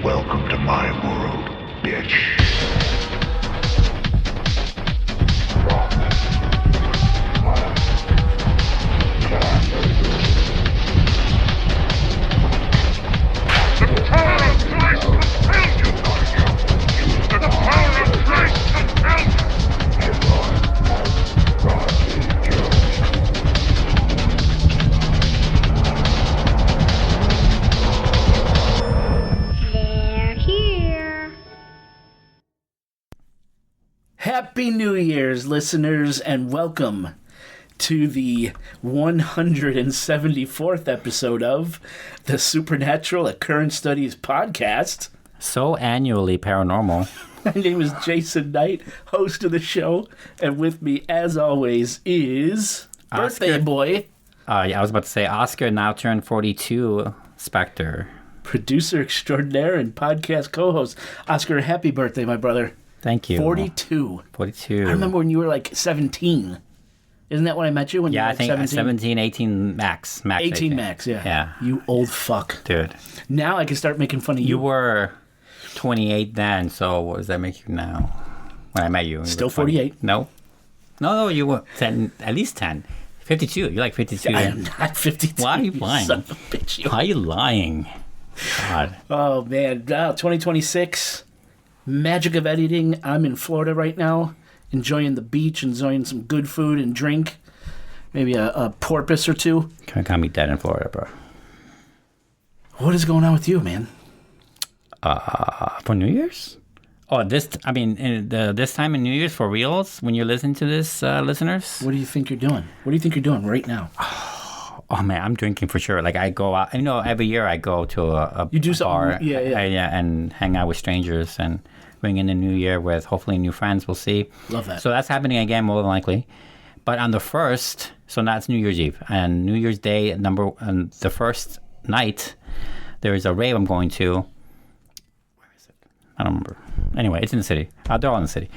Welcome to my world, bitch. Happy New Year's, listeners, and welcome to the 174th episode of the Supernatural Occurrence Studies podcast. So annually paranormal. My name is Jason Knight, host of the show, and with me, as always, is birthday boy. I was about to say Oscar, now turned 42, Spectre. Producer extraordinaire and podcast co-host. Oscar, happy birthday, my brother. Thank you. 42. 42. I remember when you were like 17. Isn't that when I met you? When you were I think 17, 18 max. 18 max, yeah. Yeah. You old fuck. Dude. Now I can start making fun of you. You were 28 then, so what does that make you now? When I met you. Still 48. No, you were 10, at least 10. 52. You're like 52. I am not 52. Why are you lying? Son of a bitch. Why are you lying? God. Oh, man. 2026. Magic of editing. I'm in Florida right now, enjoying the beach, enjoying some good food and drink. Maybe a porpoise or two. Can't call me dead in Florida, bro. What is going on with you, man? For New Year's? Oh, this time in New Year's for reals, when you listen to this, listeners? What do you think you're doing? What do you think you're doing right now? Oh, man, I'm drinking for sure. Like, I go out, every year I go to a You do bar. something, yeah. And hang out with strangers and bring in the new year with hopefully new friends. We'll see. Love that. So that's happening again, more than likely. But on the 1st, so that's New Year's Eve. And New Year's Day, the first night, there is a rave I'm going to. Where is it? I don't remember. Anyway, it's in the city. They're all in the city.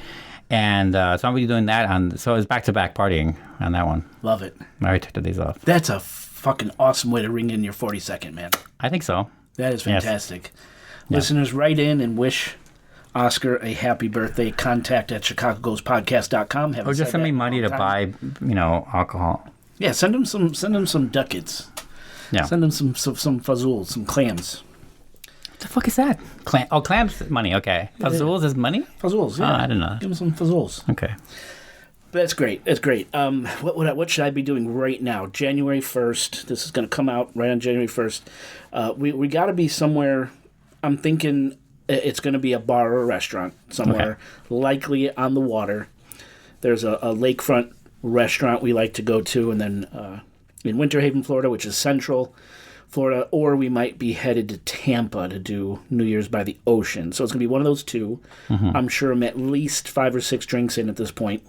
And so I'm going to be doing that. So it's back-to-back partying on that one. Love it. I already took the days off. That's a fucking awesome way to ring in your 42nd, man. I think so. That is fantastic. Yes. Listeners, write in and wish Oscar a happy birthday. Contact at chicagogospodcast.com. Or just send me money to buy, alcohol. Yeah, send them some ducats. Yeah. Send them some fazools, some clams. What the fuck is that? Clams money. Okay. Fazools is money? Fazools, yeah. Oh, I didn't know. Give them some fazools. Okay. That's great. That's great. What should I be doing right now? January 1st. This is going to come out right on January 1st. We got to be somewhere. I'm thinking it's going to be a bar or a restaurant somewhere, likely on the water. There's a lakefront restaurant we like to go to, and then in Winter Haven, Florida, which is central Florida, or we might be headed to Tampa to do New Year's by the ocean. So it's going to be one of those two. Mm-hmm. I'm sure I'm at least 5 or 6 drinks in at this point.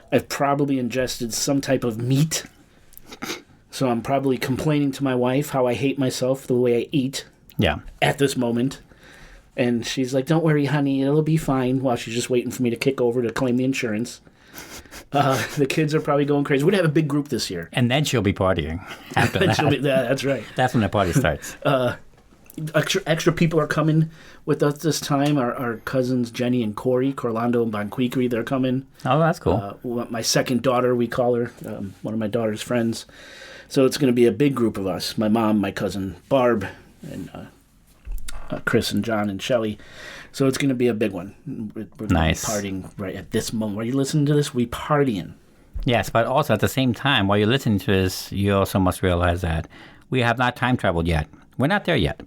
I've probably ingested some type of meat. So I'm probably complaining to my wife how I hate myself the way I eat at this moment. And she's like, don't worry, honey, it'll be fine, while she's just waiting for me to kick over to claim the insurance. The kids are probably going crazy. We're going to have a big group this year. And then she'll be partying after that. That's right. That's when the party starts. Extra people are coming with us this time. Our cousins, Jenny and Corey, Corlando and Bonquiqui, they're coming. Oh, that's cool. My second daughter, we call her, one of my daughter's friends. So it's going to be a big group of us. My mom, my cousin Barb, and Chris and John and Shelly. So it's going to be a big one. We're nice. Partying right at this moment. While you're listening to this, we partying. Yes, but also at the same time, while you're listening to this, you also must realize that we have not time traveled yet. We're not there yet.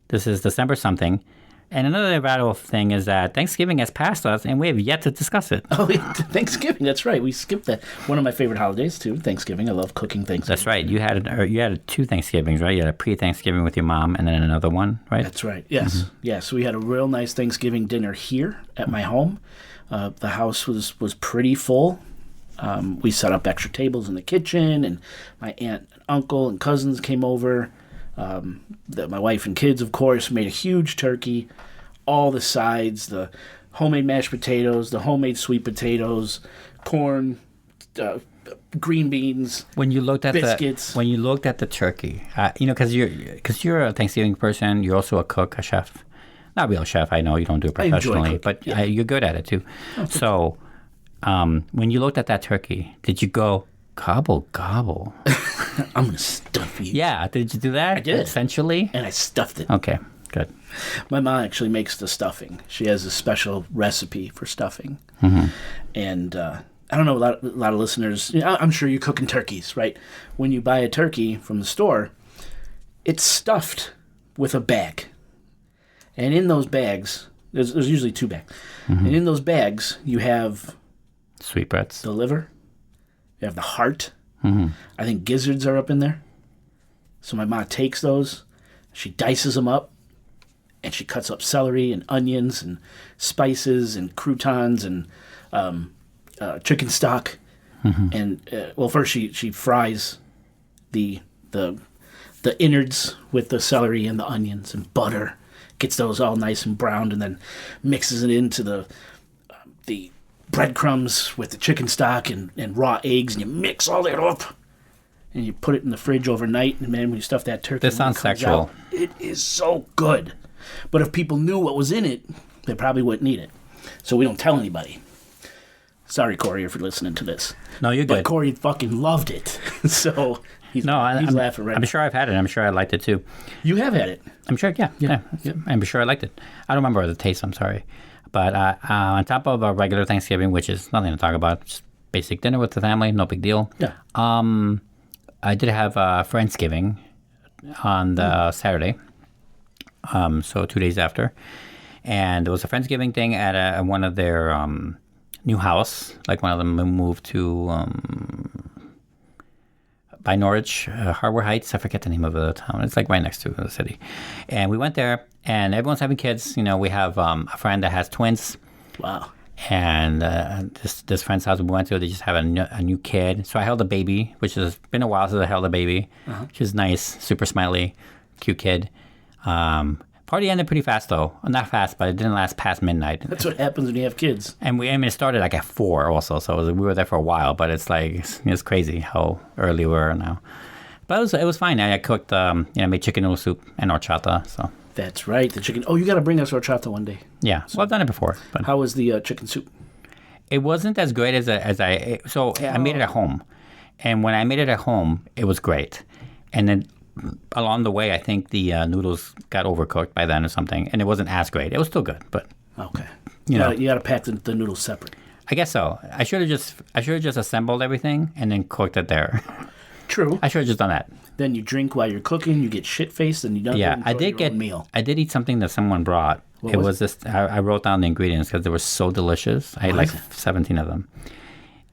This is December something. And another radical thing is that Thanksgiving has passed us, and we have yet to discuss it. Oh, Thanksgiving, that's right. We skipped that. One of my favorite holidays, too, Thanksgiving. I love cooking Thanksgiving. That's right. You had 2 Thanksgivings, right? You had a pre-Thanksgiving with your mom, and then another one, right? That's right. Yes. Mm-hmm. Yes, we had a real nice Thanksgiving dinner here at my home. The house was pretty full. We set up extra tables in the kitchen, and my aunt and uncle and cousins came over. My wife and kids, of course, made a huge turkey, all the sides, the homemade mashed potatoes, the homemade sweet potatoes, corn, green beans, when you looked at biscuits. When you looked at the turkey, because you're a Thanksgiving person, you're also a cook, a chef. not real chef. I know you don't do it I enjoy professionally, cooking, but yeah. you're good at it too. So, when you looked at that turkey, did you go gobble gobble? I'm gonna stuff you. Yeah, did you do that? I did. Essentially. And I stuffed it. Okay, good. My mom actually makes the stuffing. She has a special recipe for stuffing. And I don't know, a lot of listeners, I'm sure you're cooking turkeys, right? When you buy a turkey from the store, it's stuffed with a bag. And in those bags, there's usually 2 bags. And in those bags, you have Sweetbreads. the liver, you have the heart. I think gizzards are up in there. So my mom takes those, she dices them up, and she cuts up celery and onions and spices and croutons and chicken stock. And well, first she fries the innards with the celery and the onions and butter, gets those all nice and browned, and then mixes it into the breadcrumbs with the chicken stock and raw eggs, and you mix all that up. And you put it in the fridge overnight, and man, when you stuff that turkey, This sounds sexual. It is so good. But if people knew what was in it, they probably wouldn't eat it. So we don't tell anybody. Sorry, Corey, if you're listening to this. No, you're good. But Corey fucking loved it. So he's I'm laughing right I'm now. sure I've had it. I'm sure I liked it too. You have had it. I'm sure, yeah. I'm sure I liked it. I don't remember the taste, I'm sorry. But on top of a regular Thanksgiving, which is nothing to talk about, just basic dinner with the family, no big deal. Yeah. I did have Friendsgiving on the Saturday, so 2 days after. And it was a Friendsgiving thing at one of their new house. Like one of them moved to by Norwich, Harbor Heights. I forget the name of the town. It's like right next to the city. And we went there, and everyone's having kids. You know, we have a friend that has twins. Wow. And this friend's house we went to, they just have a new kid. So I held a baby, which has been a while since I held a baby. She's nice, super smiley, cute kid. Party ended pretty fast though. Not fast, but it didn't last past midnight. That's what happens when you have kids. And it started like at 4 also, so we were there for a while. But it's like it's crazy how early we are now. But it was fine. I cooked, made chicken noodle soup and horchata. So That's right, the chicken. Oh, you got to bring us horchata one day. yeah, well I've done it before. But How was the chicken soup? it wasn't as great as I made it at home, and when I made it at home, it was great. And then along the way, I think the noodles got overcooked by then or something, and it wasn't as great. It was still good, but Okay. You know. You got to pack the noodles separate. I guess so. I should have just assembled everything and then cooked it there. True. I should have just done that. Then you drink while you're cooking. You get shit faced, and you don't. Yeah, enjoy your own meal. I did eat something that someone brought. What was this. I wrote down the ingredients because they were so delicious. I had like is it? 17 of them.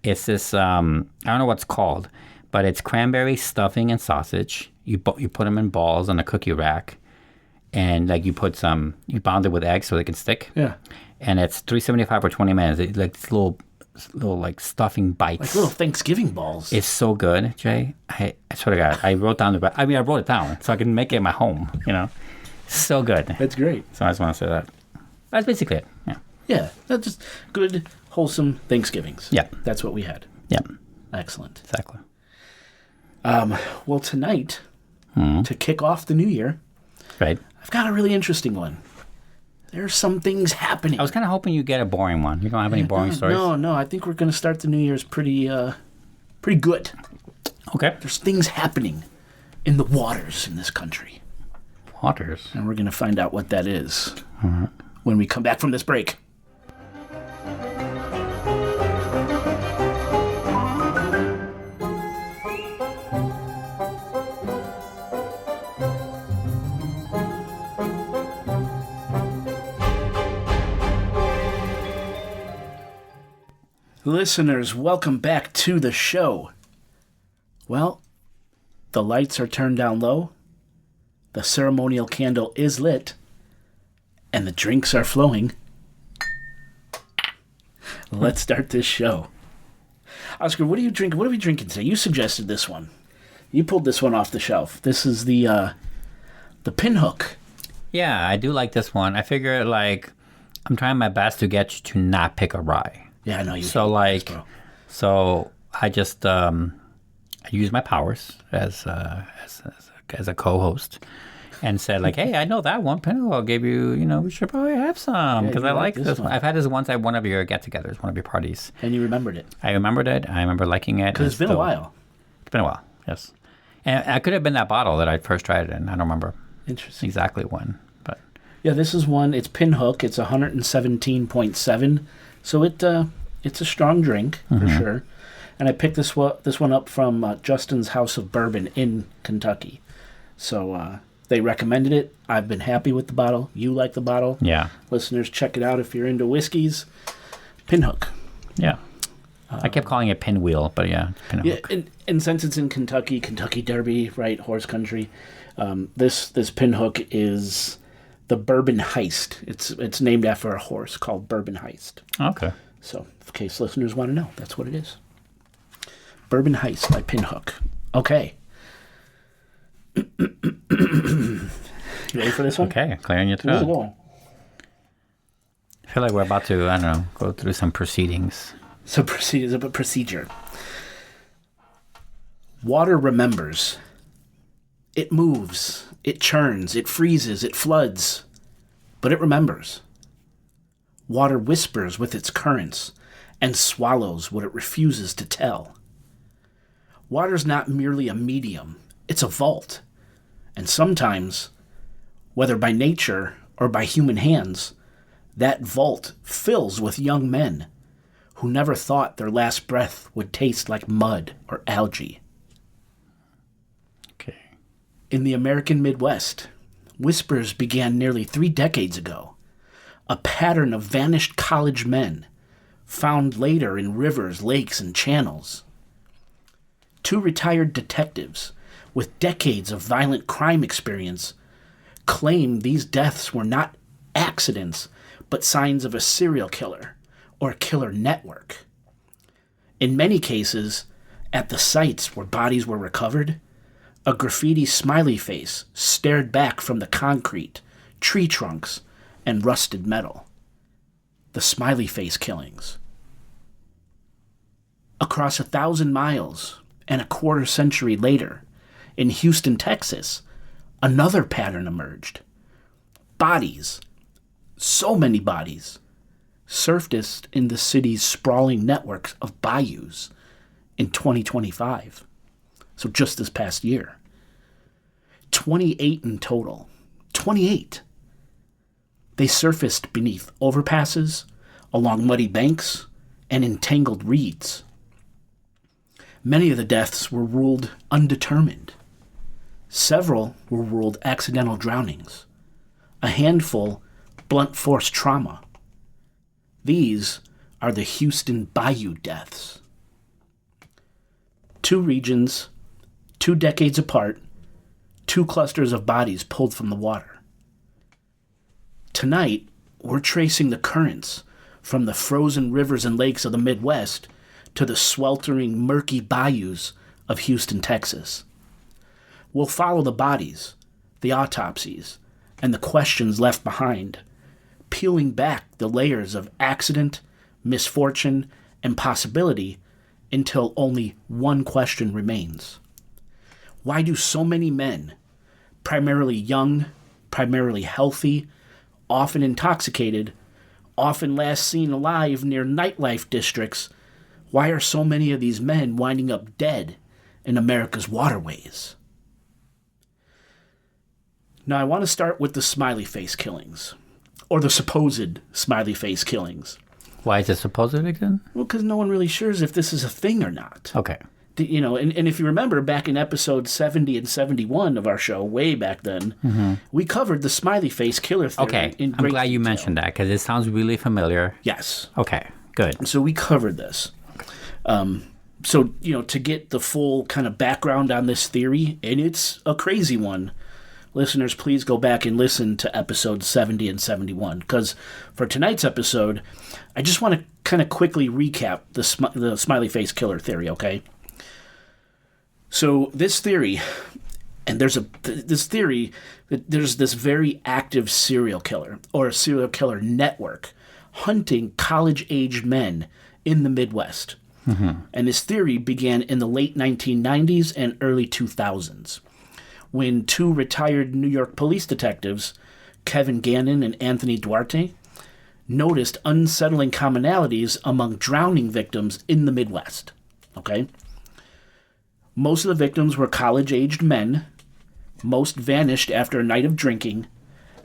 It's this. I don't know what it's called, but it's cranberry stuffing and sausage. You put them in balls on a cookie rack, and like you bound it with eggs so they can stick. Yeah. And it's $3.75 for 20 minutes. It's like this little like stuffing bites. Like little Thanksgiving balls. It's so good, Jay. I swear to God, I wrote it down so I can make it at my home. You know, so good. That's great. So I just want to say that. That's basically it. Yeah. Yeah, that's just good, wholesome Thanksgivings. Yeah. That's what we had. Yeah. Excellent. Exactly. Well, tonight, to kick off the new year, Right. I've got a really interesting one. There's some things happening. I was kind of hoping you get a boring one. You don't have any boring stories? No. I think we're going to start the New Year's pretty good. Okay. There's things happening in the waters in this country, Waters. and we're going to find out what that is when we come back from this break. Listeners, welcome back to the show. Well, the lights are turned down low, the ceremonial candle is lit, and the drinks are flowing. Let's start this show. Oscar, what are you drinking? What are we drinking today? You suggested this one. You pulled this one off the shelf. This is the Pinhook. Yeah, I do like this one. I figure I'm trying my best to get you to not pick a rye. Yeah, I know you. So hate this, bro. so I just I use my powers as a co-host, and said like, "Hey, I know that one pinhole. I'll give you. We should probably have some because you I like like this this one. one. I've had this once at one of your get-togethers, one of your parties. And you remembered it. I remembered it. I remember liking it. Because it's been a while. It's been a while. Yes, and it could have been that bottle that I first tried it in. I don't remember Interesting. exactly when, but Yeah, this is one. It's Pinhook. It's 117.7. So it's a strong drink for sure. And I picked this one up from Justin's House of Bourbon in Kentucky. So they recommended it. I've been happy with the bottle. You like the bottle. yeah, Listeners, check it out if you're into whiskeys. Pinhook. yeah. I kept calling it pinwheel, but yeah, it's pinhook. Yeah, and since it's in Kentucky Derby, right, horse country, this Pinhook is the Bourbon Heist. It's named after a horse called Bourbon Heist. Okay. So, in case listeners want to know, that's what it is. Bourbon Heist by Pinhook. Okay. You ready for this one? Okay, clearing your Where's it throat. going? I feel like we're about to, I don't know, go through some proceedings. So, procedure. Water remembers. It moves. It churns. It freezes. It floods. But it remembers. Water whispers with its currents and swallows what it refuses to tell. Water's not merely a medium. It's a vault. And sometimes, whether by nature or by human hands, that vault fills with young men who never thought their last breath would taste like mud or algae. Okay. In the American Midwest, whispers began nearly 3 decades ago, a pattern of vanished college men found later in rivers, lakes, and channels. 2 retired detectives with decades of violent crime experience claim these deaths were not accidents, but signs of a serial killer or a killer network. In many cases, at the sites where bodies were recovered, a graffiti smiley face stared back from the concrete, tree trunks, and rusted metal. The smiley face killings. Across 1,000 miles and a quarter century later, in Houston, Texas, another pattern emerged. Bodies, so many bodies, surfaced in the city's sprawling networks of bayous in 2025. So just this past year. 28 in total. 28. They surfaced beneath overpasses, along muddy banks, and in tangled reeds. Many of the deaths were ruled undetermined. Several were ruled accidental drownings. A handful, blunt force trauma. These are the Houston Bayou deaths. 2 regions, 2 decades apart, 2 clusters of bodies pulled from the water. Tonight, we're tracing the currents from the frozen rivers and lakes of the Midwest to the sweltering, murky bayous of Houston, Texas. We'll follow the bodies, the autopsies, and the questions left behind, peeling back the layers of accident, misfortune, and possibility until only one question remains. Why do so many men, primarily young, primarily healthy, often intoxicated, often last seen alive near nightlife districts, why are so many of these men winding up dead in America's waterways? Now, I want to start with the smiley face killings, or the supposed smiley face killings. Why is it supposed again? Well, because no one really sure if this is a thing or not. Okay. And if you remember back in episode 70 and 71 of our show, way back then, we covered the smiley face killer theory. Okay. In I'm great glad you detail. mentioned that because it sounds really familiar. Yes. Okay. Good. So we covered this. So, to get the full kind of background on this theory, and it's a crazy one, listeners, please go back and listen to episodes 70 and 71. Because for tonight's episode, I just want to kind of quickly recap the smiley face killer theory, okay? So this theory, and there's this theory that there's this very active serial killer, or a serial killer network, hunting college-aged men in the Midwest. And this theory began in the late 1990s and early 2000s. when two retired New York police detectives, Kevin Gannon and Anthony Duarte, noticed unsettling commonalities among drowning victims in the Midwest. Okay? Most of the victims were college-aged men. Most vanished after a night of drinking,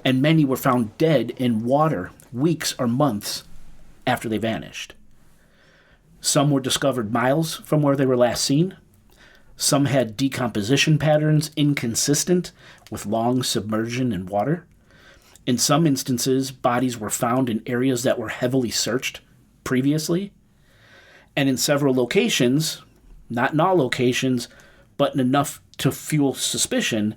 and many were found dead in water weeks or months after they vanished. Some were discovered miles from where they were last seen. Some had decomposition patterns inconsistent with long submersion in water. In some instances, bodies were found in areas that were heavily searched previously. And in several locations, not in all locations, but in enough to fuel suspicion,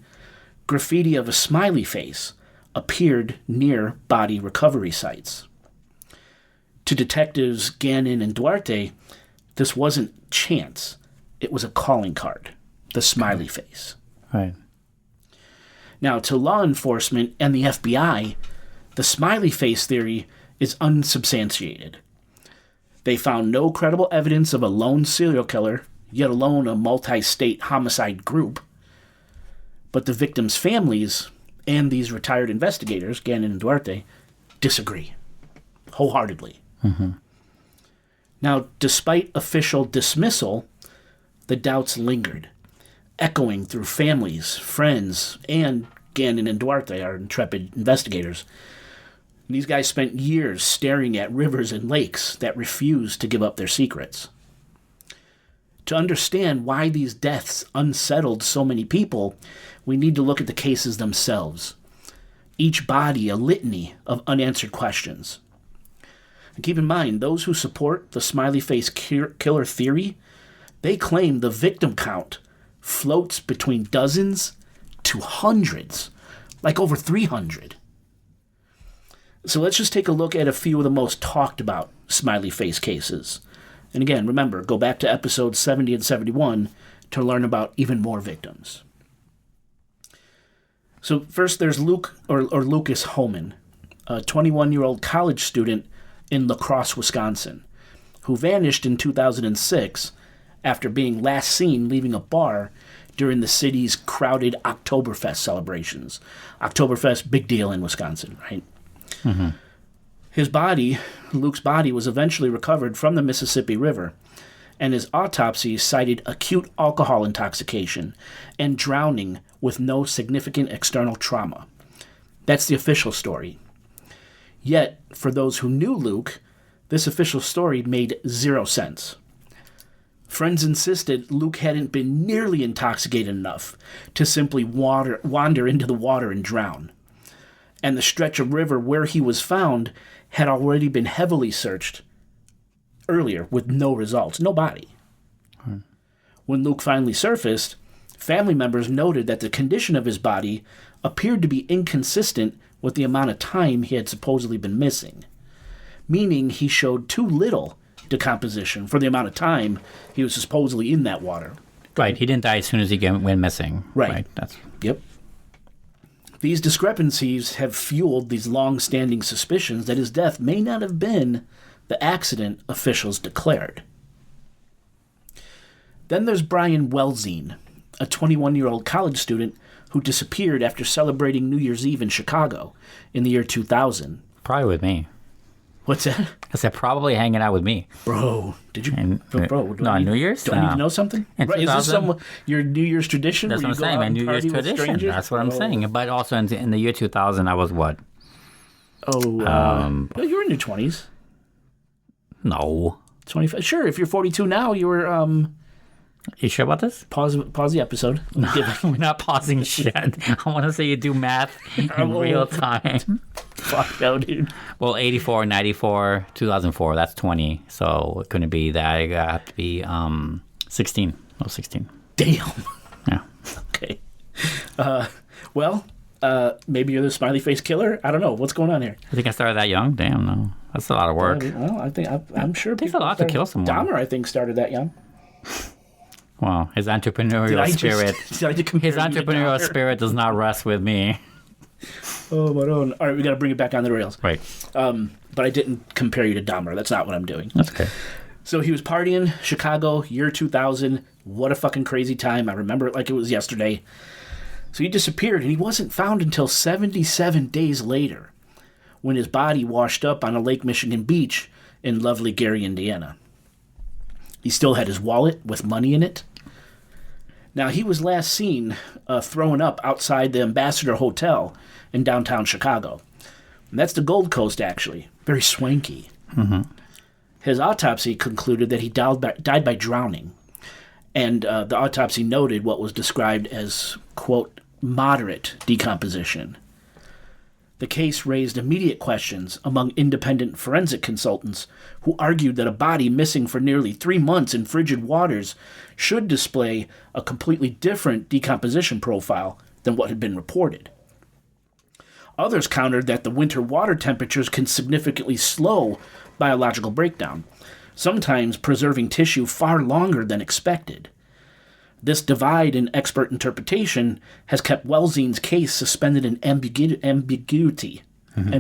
graffiti of a smiley face appeared near body recovery sites. To detectives Gannon and Duarte, this wasn't chance. It was a calling card, the smiley face. Right. Now, to law enforcement and the FBI, the smiley face theory is unsubstantiated. They found no credible evidence of a lone serial killer, yet alone a multi-state homicide group. But the victims' families and these retired investigators, Gannon and Duarte, disagree wholeheartedly. Mm-hmm. Now, despite official dismissal, the doubts lingered, echoing through families, friends, and Gannon and Duarte, our intrepid investigators. These guys spent years staring at rivers and lakes that refused to give up their secrets. To understand why these deaths unsettled so many people, we need to look at the cases themselves. Each body a litany of unanswered questions. And keep in mind, those who support the smiley face killer theory, they claim the victim count floats between dozens to hundreds, like over 300. So let's just take a look at a few of the most talked about smiley face cases. And again, remember, go back to episodes 70 and 71 to learn about even more victims. So first there's Lucas Homan, a 21-year-old college student in La Crosse, Wisconsin, who vanished in 2006 after being last seen leaving a bar during the city's crowded Oktoberfest celebrations. Oktoberfest, big deal in Wisconsin, right? Mm-hmm. Luke's body, was eventually recovered from the Mississippi River, and his autopsy cited acute alcohol intoxication and drowning with no significant external trauma. That's the official story. Yet, for those who knew Luke, this official story made zero sense. Friends insisted Luke hadn't been nearly intoxicated enough to simply wander into the water and drown. And the stretch of river where he was found had already been heavily searched earlier with no results, no body. When Luke finally surfaced, family members noted that the condition of his body appeared to be inconsistent with the amount of time he had supposedly been missing, meaning he showed too little decomposition for the amount of time he was supposedly in that water. Right, he didn't die as soon as he went missing. Right. That's... Yep. These discrepancies have fueled these long-standing suspicions that his death may not have been the accident officials declared. Then there's Brian Welsine, a 21-year-old college student who disappeared after celebrating New Year's Eve in Chicago in the year 2000. Probably with me. What's that? I said probably hanging out with me. Bro, did you? New Year's? Do I need to know something? Right, is this your New Year's tradition? That's what I'm saying, my New Year's tradition. That's what I'm saying. But also in the year 2000, I was what? No, you were in your 20s. No. 25. Sure, if you're 42 now, you were... You sure about this? Pause the episode. We're not pausing shit. I want to say you do math in real time. Fuck no, dude. Well, 84, 94, 2004, that's 20. So it couldn't be that. I got to be 16. I was 16. Damn. Yeah. Okay. Maybe you're the smiley face killer? I don't know. What's going on here? I think I started that young. Damn, no. That's a lot of work. Well, I think I'm sure it takes a lot to kill someone. Dahmer, I think, started that young. Well, his entrepreneurial spirit does not rest with me. Oh, my own. All right, we got to bring it back on the rails. Right. But I didn't compare you to Dahmer. That's not what I'm doing. That's okay. So he was partying, Chicago, year 2000. What a fucking crazy time. I remember it like it was yesterday. So he disappeared, and he wasn't found until 77 days later, when his body washed up on a Lake Michigan beach in lovely Gary, Indiana. He still had his wallet with money in it. Now, he was last seen throwing up outside the Ambassador Hotel in downtown Chicago. And that's the Gold Coast, actually. Very swanky. Mm-hmm. His autopsy concluded that he died by drowning. And the autopsy noted what was described as, quote, moderate decomposition. The case raised immediate questions among independent forensic consultants who argued that a body missing for nearly 3 months in frigid waters should display a completely different decomposition profile than what had been reported. Others countered that the winter water temperatures can significantly slow biological breakdown, sometimes preserving tissue far longer than expected. This divide in expert interpretation has kept Welzine's case suspended in ambiguity. Mm-hmm.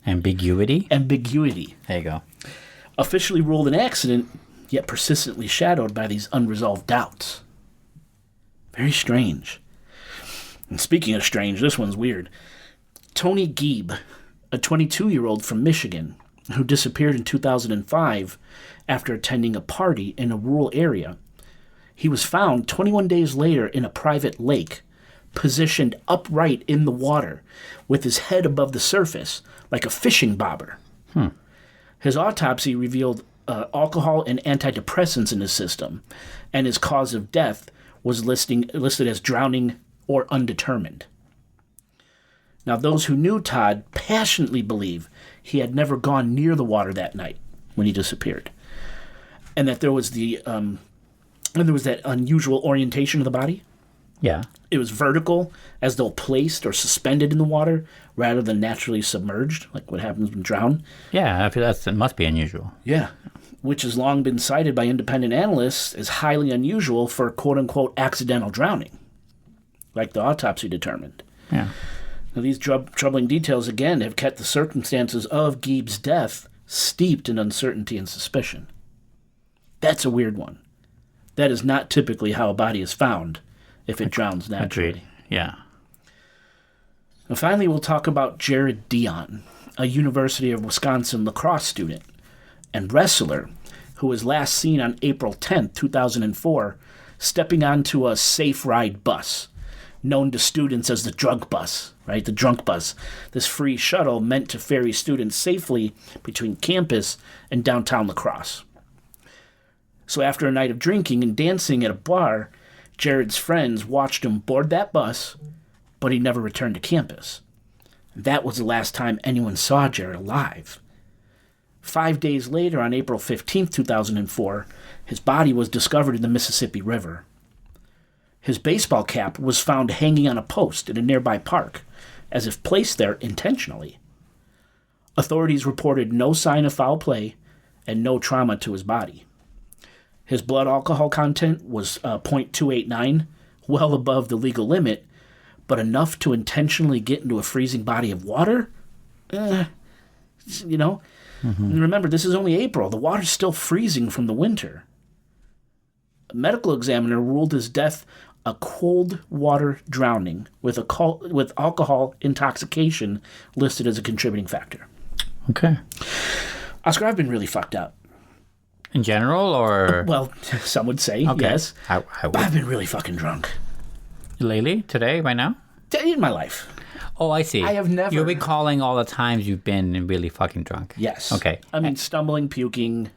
Ambiguity? There you go. Officially ruled an accident, yet persistently shadowed by these unresolved doubts. Very strange. And speaking of strange, this one's weird. Tony Gieb, a 22-year-old from Michigan, who disappeared in 2005 after attending a party in a rural area. He was found 21 days later in a private lake, positioned upright in the water, with his head above the surface, like a fishing bobber. His autopsy revealed alcohol and antidepressants in his system, and his cause of death was listed as drowning or undetermined. Now, those who knew Todd passionately believe he had never gone near the water that night when he disappeared, and that there was that unusual orientation of the body. Yeah. It was vertical, as though placed or suspended in the water, rather than naturally submerged, like what happens when drowned. Yeah, I feel that must be unusual. Yeah, which has long been cited by independent analysts as highly unusual for quote-unquote accidental drowning, like the autopsy determined. Yeah. Now, these troubling details, again, have kept the circumstances of Gieb's death steeped in uncertainty and suspicion. That's a weird one. That is not typically how a body is found if it drowns naturally. Agreed. Yeah. And finally, we'll talk about Jared Dion, a University of Wisconsin lacrosse student and wrestler who was last seen on April 10th, 2004, stepping onto a Safe Ride bus, known to students as the drunk bus, right? The drunk bus. This free shuttle meant to ferry students safely between campus and downtown La Crosse. So after a night of drinking and dancing at a bar, Jared's friends watched him board that bus, but he never returned to campus. That was the last time anyone saw Jared alive. 5 days later, on April 15th, 2004, his body was discovered in the Mississippi River. His baseball cap was found hanging on a post in a nearby park, as if placed there intentionally. Authorities reported no sign of foul play and no trauma to his body. His blood alcohol content was 0.289, well above the legal limit, but enough to intentionally get into a freezing body of water? You know? Mm-hmm. And remember, this is only April. The water's still freezing from the winter. A medical examiner ruled his death a cold water drowning with alcohol intoxication listed as a contributing factor. Okay. Oscar, I've been really fucked up. In general, or? Well, some would say, okay. Yes. I but I've been really fucking drunk. Lately? Today? Right now? In my life. Oh, I see. I have never... You're recalling all the times you've been really fucking drunk. Yes. Okay. I mean, stumbling, puking.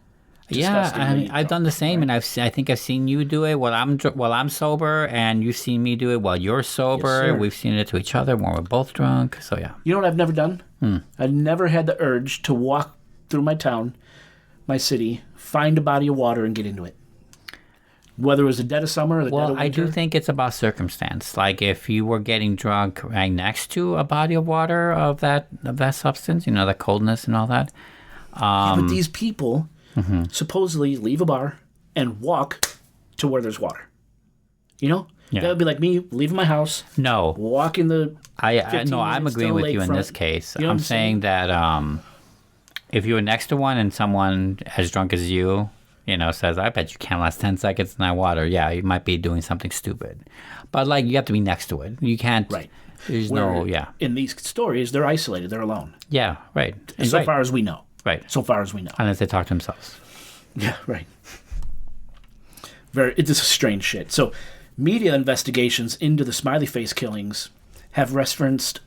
Yeah, I mean, I've done the same, right? And I think I've seen you do it while I'm sober, and you've seen me do it while you're sober. Yes, we've seen it to each other when we're both drunk. So yeah. You know what I've never done? I've never had the urge to walk through my town, my city, find a body of water, and get into it. Whether it was the dead of summer or the dead of winter. I do think it's about circumstance. Like if you were getting drunk right next to a body of water of that substance, you know, the coldness and all that. Yeah, but these people supposedly leave a bar and walk to where there's water. You know? Yeah. That would be like me leaving my house. No. Walking the I'm agreeing with you in this case. You know I'm saying that if you were next to one and someone as drunk as you says, I bet you can't last 10 seconds in that water. Yeah, you might be doing something stupid. But, like, you have to be next to it. You can't. Right. There's In these stories, they're isolated. They're alone. Yeah, right. So far as we know. Right. So far as we know. Unless they talk to themselves. Yeah, right. It's just strange shit. So, media investigations into the Smiley Face killings have referenced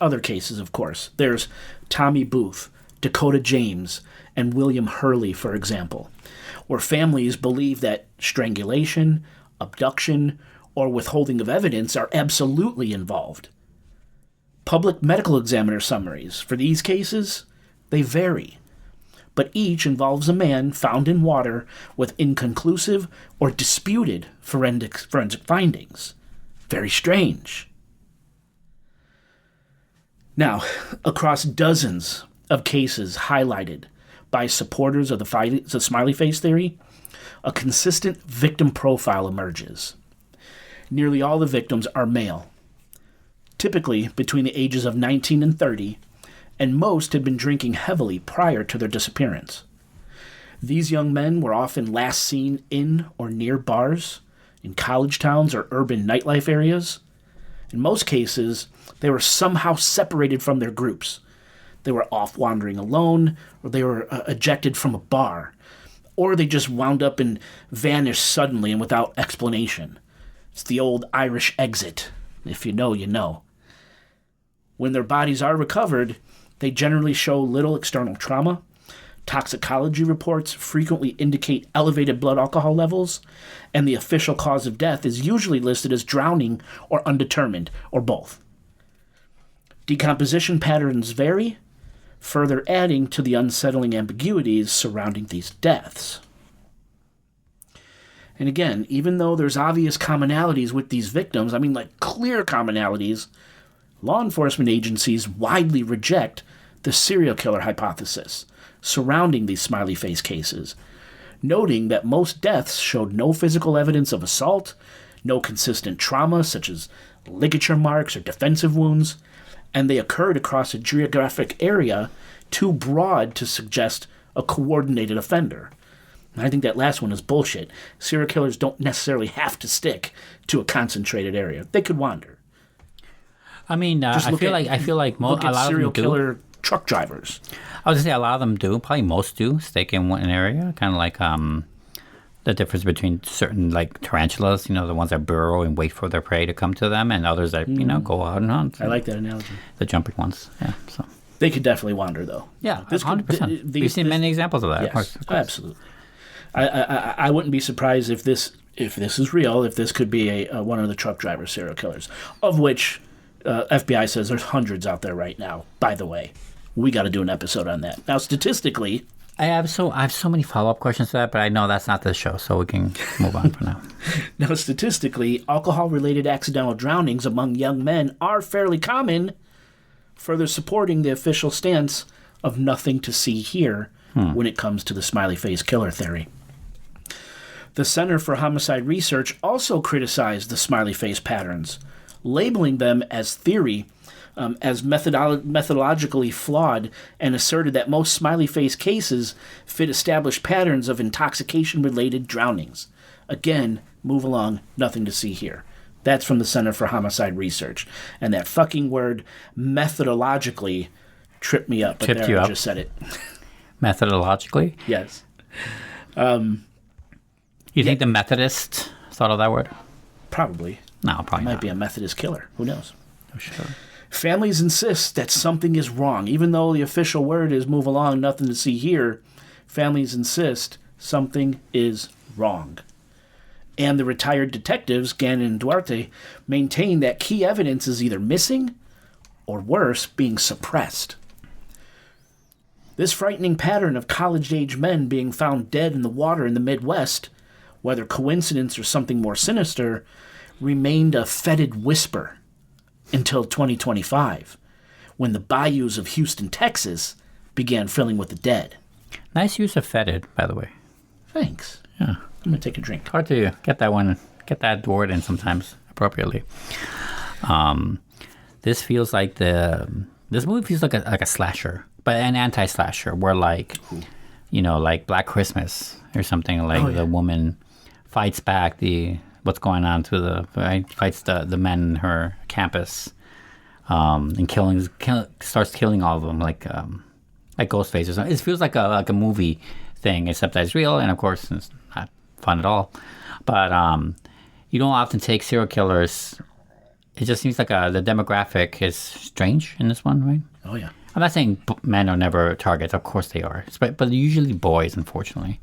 other cases, of course. There's Tommy Booth, Dakota James, and William Hurley, for example, where families believe that strangulation, abduction, or withholding of evidence are absolutely involved. Public medical examiner summaries for these cases, they vary, but each involves a man found in water with inconclusive or disputed forensic findings. Very strange. Now, across dozens of cases highlighted by supporters of the Smiley Face theory, a consistent victim profile emerges. Nearly all the victims are male, typically between the ages of 19 and 30, and most had been drinking heavily prior to their disappearance. These young men were often last seen in or near bars, in college towns or urban nightlife areas. In most cases, they were somehow separated from their groups. They were off wandering alone, or they were ejected from a bar, or they just wound up and vanished suddenly and without explanation. It's the old Irish exit. If you know, you know. When their bodies are recovered, they generally show little external trauma. Toxicology reports frequently indicate elevated blood alcohol levels, and the official cause of death is usually listed as drowning or undetermined, or both. Decomposition patterns vary, further adding to the unsettling ambiguities surrounding these deaths. And again, even though there's obvious commonalities with these victims, clear commonalities, law enforcement agencies widely reject the serial killer hypothesis surrounding these Smiley Face cases, noting that most deaths showed no physical evidence of assault, no consistent trauma such as ligature marks or defensive wounds, and they occurred across a geographic area too broad to suggest a coordinated offender. And I think that last one is bullshit. Serial killers don't necessarily have to stick to a concentrated area. They could wander. I feel like a lot of serial them do. Killer truck drivers. I was gonna say a lot of them do. Probably most do stick in one area. Kind of like the difference between certain like tarantulas. The ones that burrow and wait for their prey to come to them, and others that go out and hunt. I like that analogy. The jumping ones. Yeah. So they could definitely wander, though. Yeah, 100%. We've seen many examples of that. Yes, of course. Absolutely. I wouldn't be surprised if this is real. If this could be one of the truck driver serial killers, of which FBI says there's hundreds out there right now. By the way, we got to do an episode on that. Now, statistically, I have so many follow-up questions to that, but I know that's not the show, so we can move on for now. Now, statistically, alcohol-related accidental drownings among young men are fairly common, further supporting the official stance of nothing to see here when it comes to the Smiley Face killer theory. The Center for Homicide Research also criticized the Smiley Face patterns, labeling them as theory, as methodologically flawed, and asserted that most Smiley Face cases fit established patterns of intoxication-related drownings. Again, move along, nothing to see here. That's from the Center for Homicide Research. And that fucking word, methodologically, tripped me up. Tripped you up? I just said it. Methodologically? Yes. You think the Methodist thought of that word? Probably. No, probably Might not. be a Methodist killer. Who knows? Oh, sure. Families insist that something is wrong. Even though the official word is move along, nothing to see here, families insist something is wrong. And the retired detectives, Gannon and Duarte, maintain that key evidence is either missing or worse, being suppressed. This frightening pattern of college-age men being found dead in the water in the Midwest, whether coincidence or something more sinister, remained a fetid whisper until 2025, when the bayous of Houston, Texas, began filling with the dead. Nice use of fetid, by the way. Thanks. Yeah. I'm going to take a drink. Hard to get that word in sometimes appropriately. This movie feels like a slasher, but an anti-slasher, where like Black Christmas or something. Like the woman fights back what's going on to fights the men in her campus, and starts killing all of them like Ghostface or something. It feels like a movie thing, except that it's real, and of course it's not fun at all. But you don't often take serial killers. It just seems like the demographic is strange in this one, right? Oh yeah. I'm not saying men are never targets. Of course they are, but they're usually boys. Unfortunately,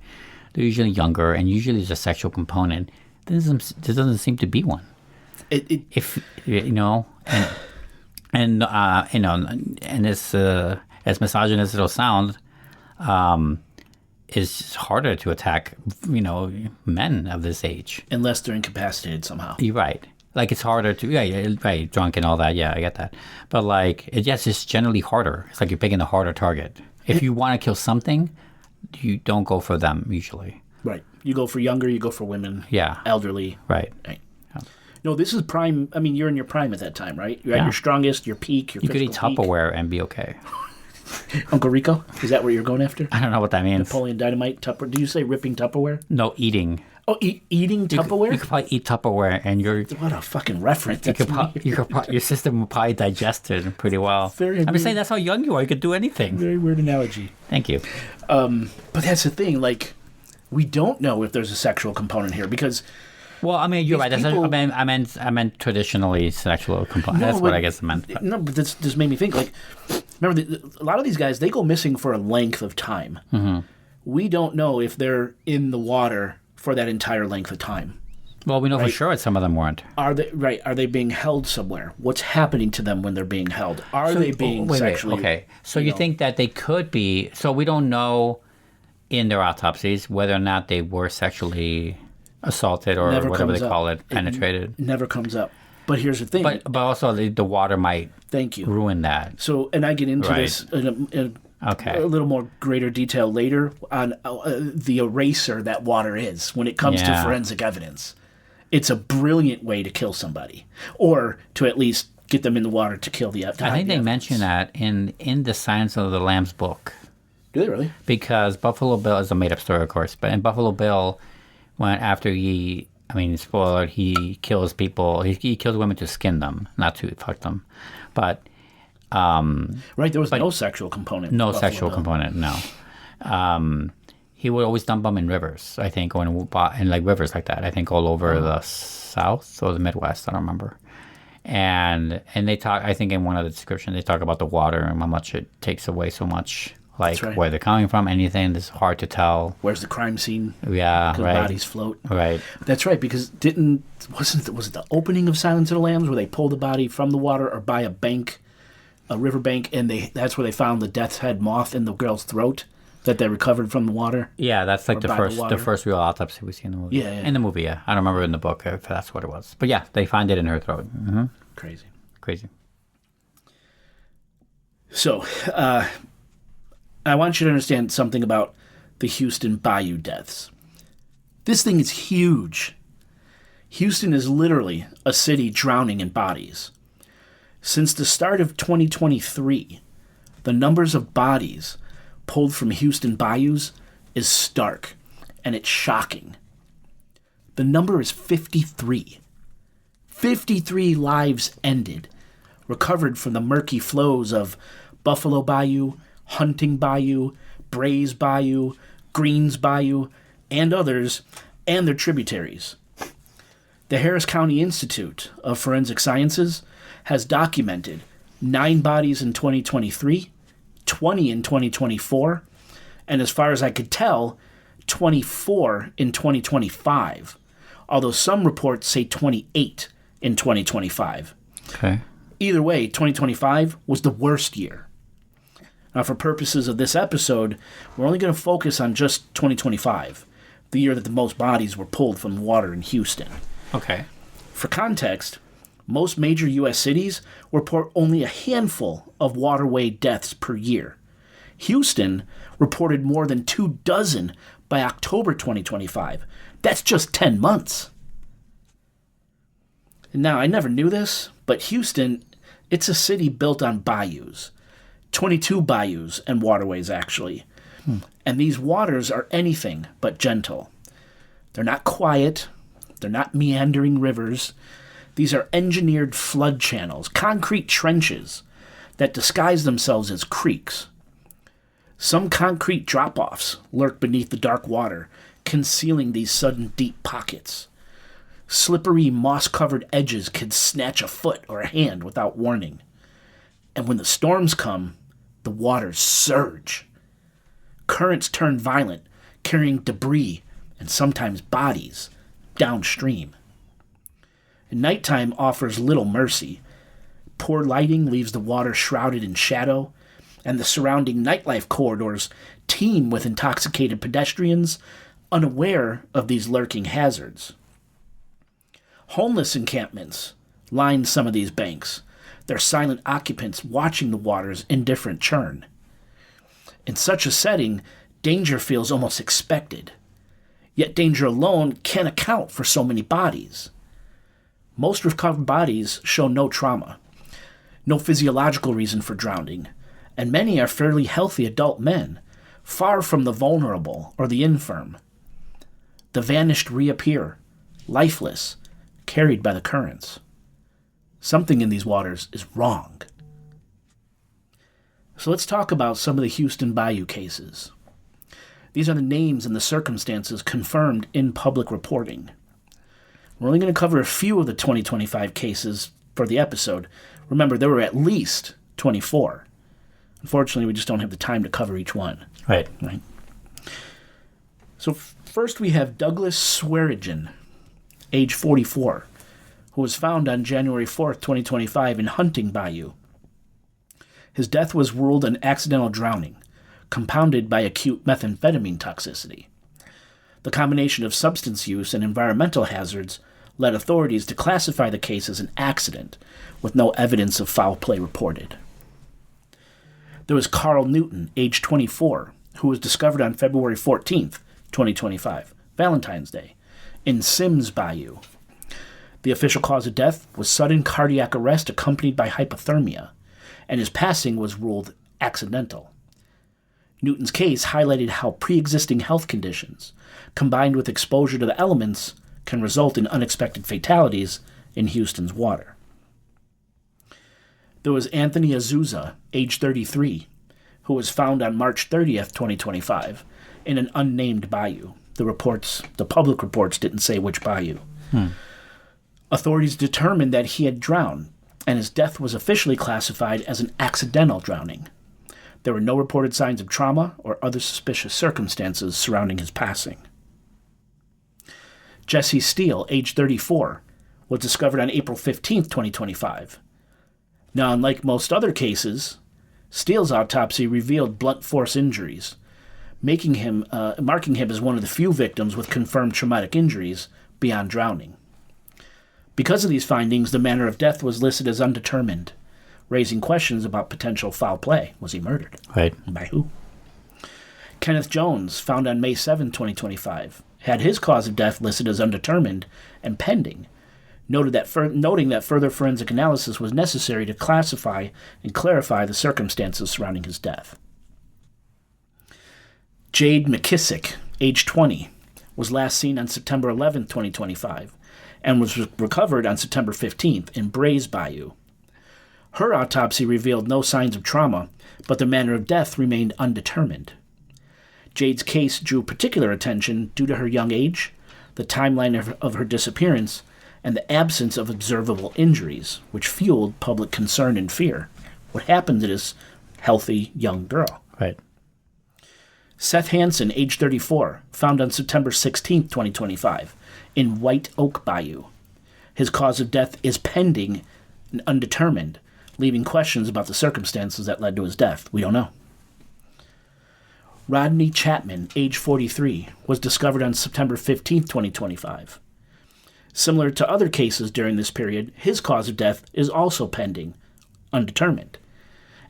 they're usually younger, and usually there's a sexual component. There doesn't seem to be one. If you know, and as misogynist as it'll sound, it's harder to attack, men of this age. Unless they're incapacitated somehow. You're right. Like, it's harder to, right, drunk and all that. Yeah, I get that. But, like, it's generally harder. It's like you're picking a harder target. If you want to kill something, you don't go for them, usually. Right. You go for younger, you go for women. Yeah. Elderly. Right. Yeah. No, this is prime. I mean, you're in your prime at that time, right? You're at your strongest, your peak, your You could eat physical peak. Tupperware and be okay. Uncle Rico? Is that what you're going after? I don't know what that means. Napoleon Dynamite, Tupperware. Do you say ripping Tupperware? No, eating. Oh, eating Tupperware? You could probably eat Tupperware, and What a fucking reference. your system will probably digest it pretty well. I'm just saying that's how young you are. You could do anything. Very weird analogy. Thank you. But that's the thing. Like, we don't know if there's a sexual component here because. Well, I mean, you're right. People, I meant traditionally sexual component. That's what I guess I meant. No, but this made me think. Like, remember, a lot of these guys, they go missing for a length of time. Mm-hmm. We don't know if they're in the water for that entire length of time. Well, we know for sure that some of them weren't. Are they being held somewhere? What's happening to them when they're being held? Are they being sexually? Okay, so you think that they could be? So we don't know in their autopsies whether or not they were sexually assaulted or whatever they call it, penetrated. It never comes up. But here's the thing. But also the water might ruin that. So, and I get into this in a little more greater detail later on the eraser that water is when it comes to forensic evidence. It's a brilliant way to kill somebody, or to at least get them in the water to kill the evidence. I think they mention that in the Silence of the Lambs book. Do they really? Because Buffalo Bill is a made-up story, of course, but in Buffalo Bill, after spoiler, he kills people. He kills women to skin them, not to fuck them. But right, there was no sexual component. No sexual component. No. He would always dump them in rivers. I think, in like rivers like that. I think all over the South or the Midwest. I don't remember. And they talk. I think in one of the descriptions they talk about the water and how much it takes away so much. Like where they're coming from, anything that's hard to tell. Where's the crime scene? Yeah, because bodies float. Right. That's right, because was it the opening of Silence of the Lambs where they pulled the body from the water or by a river bank, and that's where they found the death's head moth in the girl's throat that they recovered from the water? Yeah, that's like the first real autopsy we see in the movie. Yeah. In the movie, yeah. I don't remember in the book if that's what it was. But yeah, they find it in her throat. Mm-hmm. Crazy. So, I want you to understand something about the Houston Bayou deaths. This thing is huge. Houston is literally a city drowning in bodies. Since the start of 2023, the numbers of bodies pulled from Houston bayous is stark, and it's shocking. The number is 53. 53 lives ended, recovered from the murky flows of Buffalo Bayou, Hunting Bayou, Brays Bayou, Greens Bayou, and others, and their tributaries. The Harris County Institute of Forensic Sciences has documented 9 bodies in 2023, 20 in 2024, and as far as I could tell, 24 in 2025, although some reports say 28 in 2025. Okay. Either way, 2025 was the worst year. Now, for purposes of this episode, we're only going to focus on just 2025, the year that the most bodies were pulled from the water in Houston. Okay. For context, most major U.S. cities report only a handful of waterway deaths per year. Houston reported more than 24 by October 2025. That's just 10 months. Now, I never knew this, but Houston, it's a city built on bayous. 22 bayous and waterways, actually, And these waters are anything but gentle. They're not quiet. They're not meandering rivers. These are engineered flood channels, concrete trenches that disguise themselves as creeks. Some concrete drop-offs lurk beneath the dark water, concealing these sudden deep pockets. Slippery, moss-covered edges can snatch a foot or a hand without warning. And when the storms come, the waters surge. Currents turn violent, carrying debris and sometimes bodies downstream. And nighttime offers little mercy. Poor lighting leaves the water shrouded in shadow, and the surrounding nightlife corridors teem with intoxicated pedestrians unaware of these lurking hazards. Homeless encampments line some of these banks, their silent occupants watching the water's indifferent churn. In such a setting, danger feels almost expected. Yet danger alone can't account for so many bodies. Most recovered bodies show no trauma, no physiological reason for drowning, and many are fairly healthy adult men, far from the vulnerable or the infirm. The vanished reappear, lifeless, carried by the currents. Something in these waters is wrong. So let's talk about some of the Houston Bayou cases. These are the names and the circumstances confirmed in public reporting. We're only going to cover a few of the 2025 cases for the episode. Remember, there were at least 24. Unfortunately, we just don't have the time to cover each one. Right. So first we have Douglas Swearigan, age 44, who was found on January 4th, 2025 in Hunting Bayou. His death was ruled an accidental drowning, compounded by acute methamphetamine toxicity. The combination of substance use and environmental hazards led authorities to classify the case as an accident, with no evidence of foul play reported. There was Carl Newton, age 24, who was discovered on February 14th, 2025, Valentine's Day, in Sims Bayou. The official cause of death was sudden cardiac arrest accompanied by hypothermia, and his passing was ruled accidental. Newton's case highlighted how pre-existing health conditions, combined with exposure to the elements, can result in unexpected fatalities in Houston's water. There was Anthony Azusa, age 33, who was found on March 30th, 2025, in an unnamed bayou. The public reports didn't say which bayou. Authorities determined that he had drowned, and his death was officially classified as an accidental drowning. There were no reported signs of trauma or other suspicious circumstances surrounding his passing. Jesse Steele, age 34, was discovered on April 15th, 2025. Now, unlike most other cases, Steele's autopsy revealed blunt force injuries, marking him as one of the few victims with confirmed traumatic injuries beyond drowning. Because of these findings, the manner of death was listed as undetermined, raising questions about potential foul play. Was he murdered? Right. By who? Kenneth Jones, found on May 7, 2025, had his cause of death listed as undetermined and pending, noting that further forensic analysis was necessary to classify and clarify the circumstances surrounding his death. Jade McKissick, age 20, was last seen on September 11, 2025, and was recovered on September 15th in Brays Bayou. Her autopsy revealed no signs of trauma, but the manner of death remained undetermined. Jade's case drew particular attention due to her young age, the timeline of her disappearance, and the absence of observable injuries, which fueled public concern and fear. What happened to this healthy young girl? Right. Seth Hansen, age 34, found on September 16, 2025, in White Oak Bayou. His cause of death is pending and undetermined, leaving questions about the circumstances that led to his death. We don't know. Rodney Chapman, age 43, was discovered on September 15, 2025. Similar to other cases during this period, his cause of death is also pending, undetermined,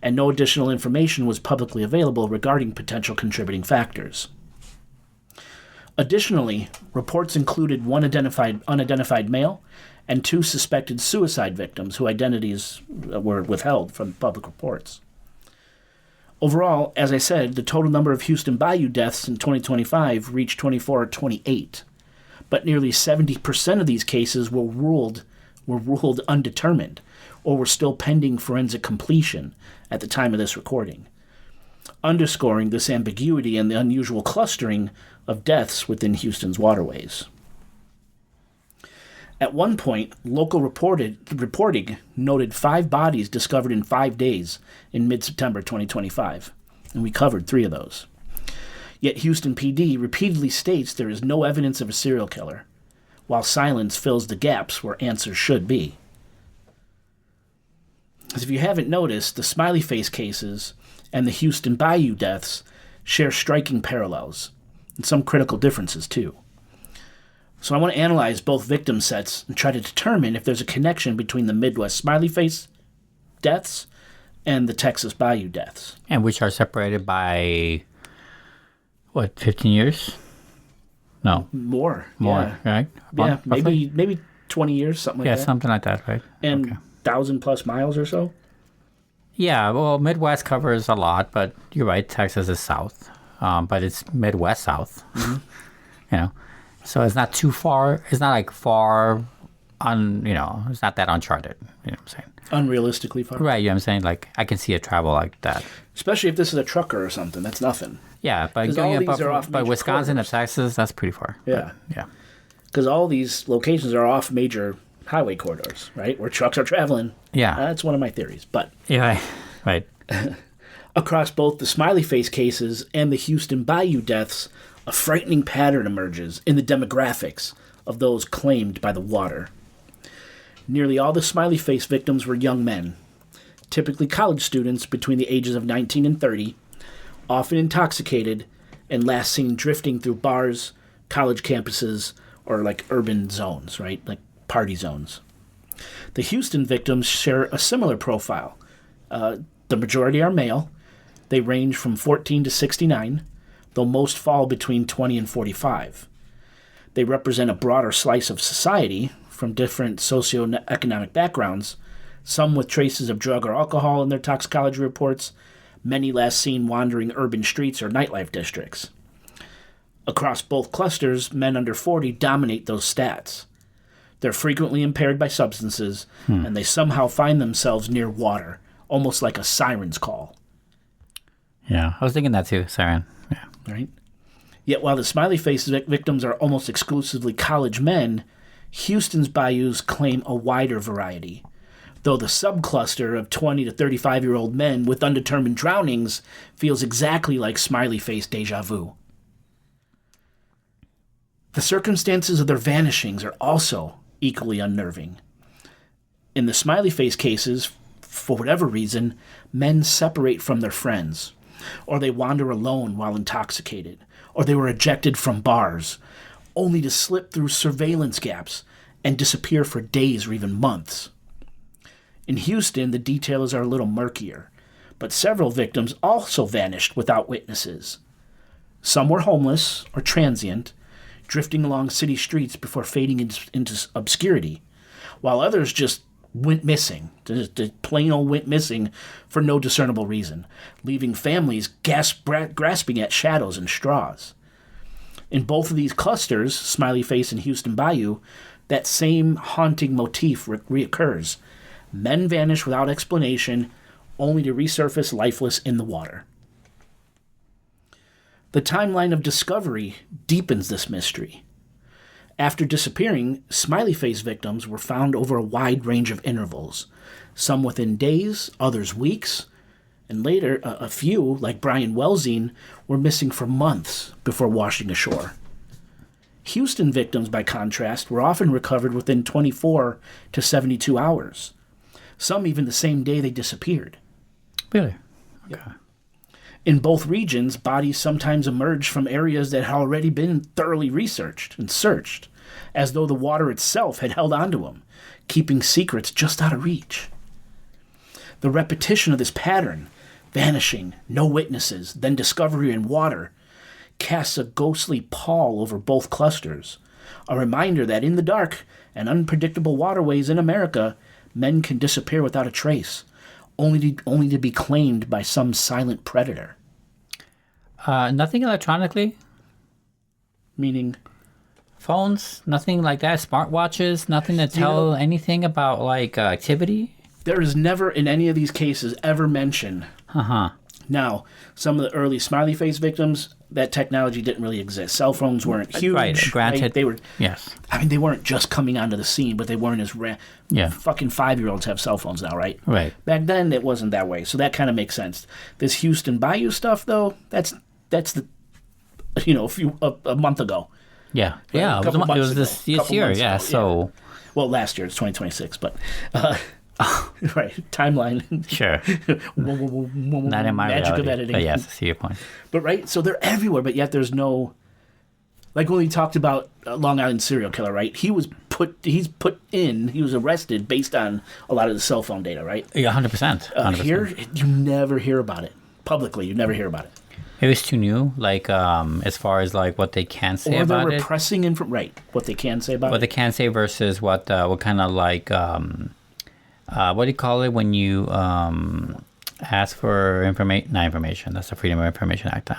and no additional information was publicly available regarding potential contributing factors. Additionally, reports included one unidentified male and two suspected suicide victims whose identities were withheld from public reports. Overall, as I said, the total number of Houston Bayou deaths in 2025 reached 24 or 28, but nearly 70% of these cases were ruled undetermined or were still pending forensic completion at the time of this recording, underscoring this ambiguity and the unusual clustering of deaths within Houston's waterways. At one point, local reporting noted 5 bodies discovered in 5 days in mid-September 2025, and we covered 3 of those. Yet Houston PD repeatedly states there is no evidence of a serial killer, while silence fills the gaps where answers should be. As if you haven't noticed, the Smiley face cases and the Houston Bayou deaths share striking parallels, and some critical differences too. So I want to analyze both victim sets and try to determine if there's a connection between the Midwest Smiley face deaths and the Texas Bayou deaths. And which are separated by, 15 years? No. More, right? Yeah, maybe 20 years, something like that. Yeah, something like that, right? And 1,000+ miles or so? Yeah, well, Midwest covers a lot, but you're right, Texas is south. But it's Midwest south, So it's not too far. It's not like far it's not that uncharted. You know what I'm saying? Unrealistically far. Right, you know what I'm saying? Like, I can see a travel like that. Especially if this is a trucker or something. That's nothing. Yeah, but Wisconsin to Texas, that's pretty far. Yeah. But, yeah. Because all these locations are off major highway corridors, right? Where trucks are traveling. Yeah. That's one of my theories. But yeah, right. Across both the Smiley face cases and the Houston Bayou deaths, a frightening pattern emerges in the demographics of those claimed by the water. Nearly all the Smiley face victims were young men, typically college students between the ages of 19 and 30, often intoxicated and last seen drifting through bars, college campuses, or like urban zones, right? Like party zones. The Houston victims share a similar profile. The majority are male. They range from 14 to 69, though most fall between 20 and 45. They represent a broader slice of society from different socioeconomic backgrounds, some with traces of drug or alcohol in their toxicology reports, many last seen wandering urban streets or nightlife districts. Across both clusters, men under 40 dominate those stats. They're frequently impaired by substances, and they somehow find themselves near water, almost like a siren's call. Yeah, I was thinking that too, siren. Yeah. Right? Yet while the Smiley face victims are almost exclusively college men, Houston's bayous claim a wider variety, though the subcluster of 20 to 35-year-old men with undetermined drownings feels exactly like Smiley face deja vu. The circumstances of their vanishings are also equally unnerving. In the Smiley face cases, for whatever reason, men separate from their friends, or they wander alone while intoxicated, or they were ejected from bars, only to slip through surveillance gaps and disappear for days or even months. In Houston, the details are a little murkier, but several victims also vanished without witnesses. Some were homeless or transient, drifting along city streets before fading into obscurity, while others just went missing, just plain old went missing for no discernible reason, leaving families grasping at shadows and straws. In both of these clusters, Smiley Face and Houston Bayou, that same haunting motif reoccurs. Men vanish without explanation, only to resurface lifeless in the water. The timeline of discovery deepens this mystery. After disappearing, Smiley Face victims were found over a wide range of intervals, some within days, others weeks, and later a few, like Brian Welsing, were missing for months before washing ashore. Houston victims, by contrast, were often recovered within 24 to 72 hours, some even the same day they disappeared. Really? Okay. In both regions, bodies sometimes emerged from areas that had already been thoroughly researched and searched, as though the water itself had held onto them, keeping secrets just out of reach. The repetition of this pattern, vanishing, no witnesses, then discovery in water, casts a ghostly pall over both clusters, a reminder that in the dark and unpredictable waterways in America, men can disappear without a trace, only to be claimed by some silent predator. Nothing electronically. Meaning, Phones, nothing like that. Smartwatches, nothing to tell anything about like activity. there is never in any of these cases ever mention. Now, some of the early smiley face victims, that technology didn't really exist. Cell phones weren't huge. Right, granted. They were. Yes. I mean, they weren't just coming onto the scene, but they weren't as fucking 5-year-olds have cell phones now, right? Right. Back then, it wasn't that way, so that kind of makes sense. This Houston Bayou stuff, though, that's the a month ago. Yeah. Yeah. A couple It was months this ago. Couple year. months Yeah. ago, So. Well, last year it's 2026, but right timeline. Sure. Not in my magic reality. of editing. But yes, I see your point. But right, so they're everywhere, but yet there's no. Like when we talked about Long Island serial killer, right? He was arrested based on a lot of the cell phone data, right? Yeah, 100%. Here, you never hear about it publicly. You never hear about it. It was too new, like as far as like what they can say Or about they're it. repressing what they can say about What it. they can say versus what kind of like what do you call it when you ask for information? Not information. That's the Freedom of Information Act.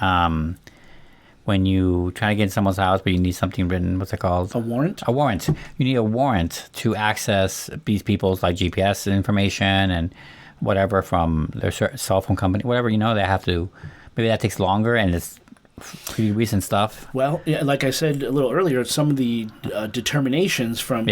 When you try to get in someone's house, but you need something written. What's it called? A warrant? A warrant. You need a warrant to access these people's like GPS information and whatever from their cell phone company, whatever. They have to. Maybe that takes longer, and it's pretty recent stuff. Well, yeah, like I said a little earlier, some of the determinations from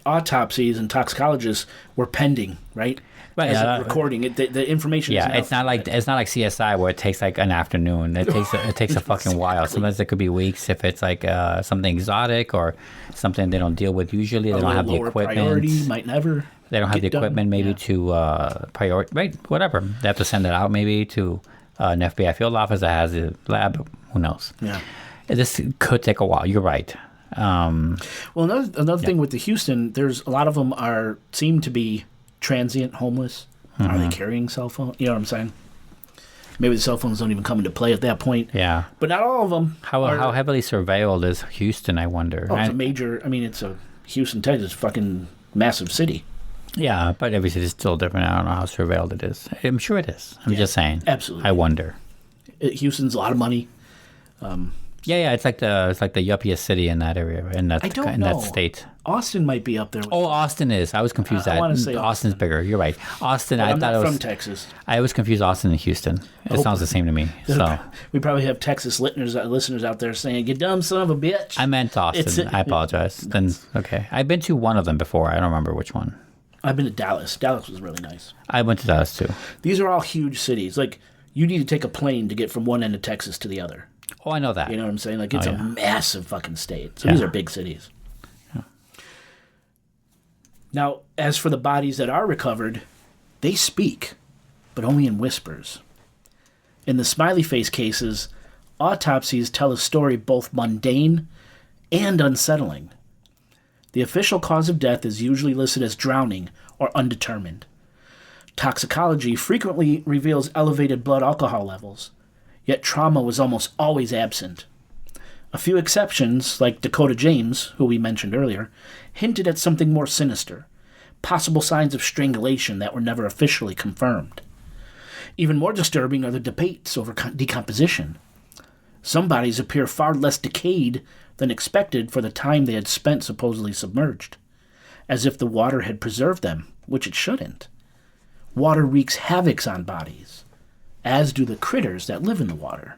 autopsies and toxicologists were pending, right? Right, As of recording it, the information. Yeah, is now it's not like CSI where it takes like an afternoon. It takes a fucking while. Sometimes it could be weeks if it's like something exotic or something they don't deal with usually. They don't have the equipment. Priority might never. They don't have the equipment maybe to priority. Right, whatever. They have to send it out maybe to an FBI field office that has a lab. Who knows? Yeah, this could take a while. You're right. Well, another thing with the Houston, there's a lot of them seem to be transient, homeless. Mm-hmm. Are they carrying cell phones? You know what I'm saying? Maybe the cell phones don't even come into play at that point. Yeah, but not all of them. How heavily surveilled is Houston? I wonder. Oh, it's a major. I mean, it's a Houston, Texas, fucking massive city. Yeah, but every city is still different. I don't know how surveilled it is. I'm sure it is. I'm just saying. Absolutely. I wonder. Houston's a lot of money. Yeah, it's like the yuppiest city in that area, in that that state. Austin might be up there. Austin is. I was confused. I want to say Austin's bigger. You're right. Austin. But I thought it was from Texas. I always confused Austin and Houston. It sounds the same to me. So we probably have Texas listeners out there saying, "You dumb son of a bitch." I meant Austin. I apologize. Then okay, I've been to one of them before. I don't remember which one. I've been to Dallas. Dallas was really nice. I went to Dallas too. These are all huge cities. Like you need to take a plane to get from one end of Texas to the other. Oh, I know that. You know what I'm saying? Like it's a massive fucking state. So these are big cities. Yeah. Now, as for the bodies that are recovered, they speak, but only in whispers. In the smiley face cases, autopsies tell a story both mundane and unsettling. The official cause of death is usually listed as drowning or undetermined. Toxicology frequently reveals elevated blood alcohol levels, yet trauma was almost always absent. A few exceptions, like Dakota James, who we mentioned earlier, hinted at something more sinister, possible signs of strangulation that were never officially confirmed. Even more disturbing are the debates over decomposition. Some bodies appear far less decayed than expected for the time they had spent supposedly submerged, as if the water had preserved them, which it shouldn't. Water wreaks havoc on bodies, as do the critters that live in the water.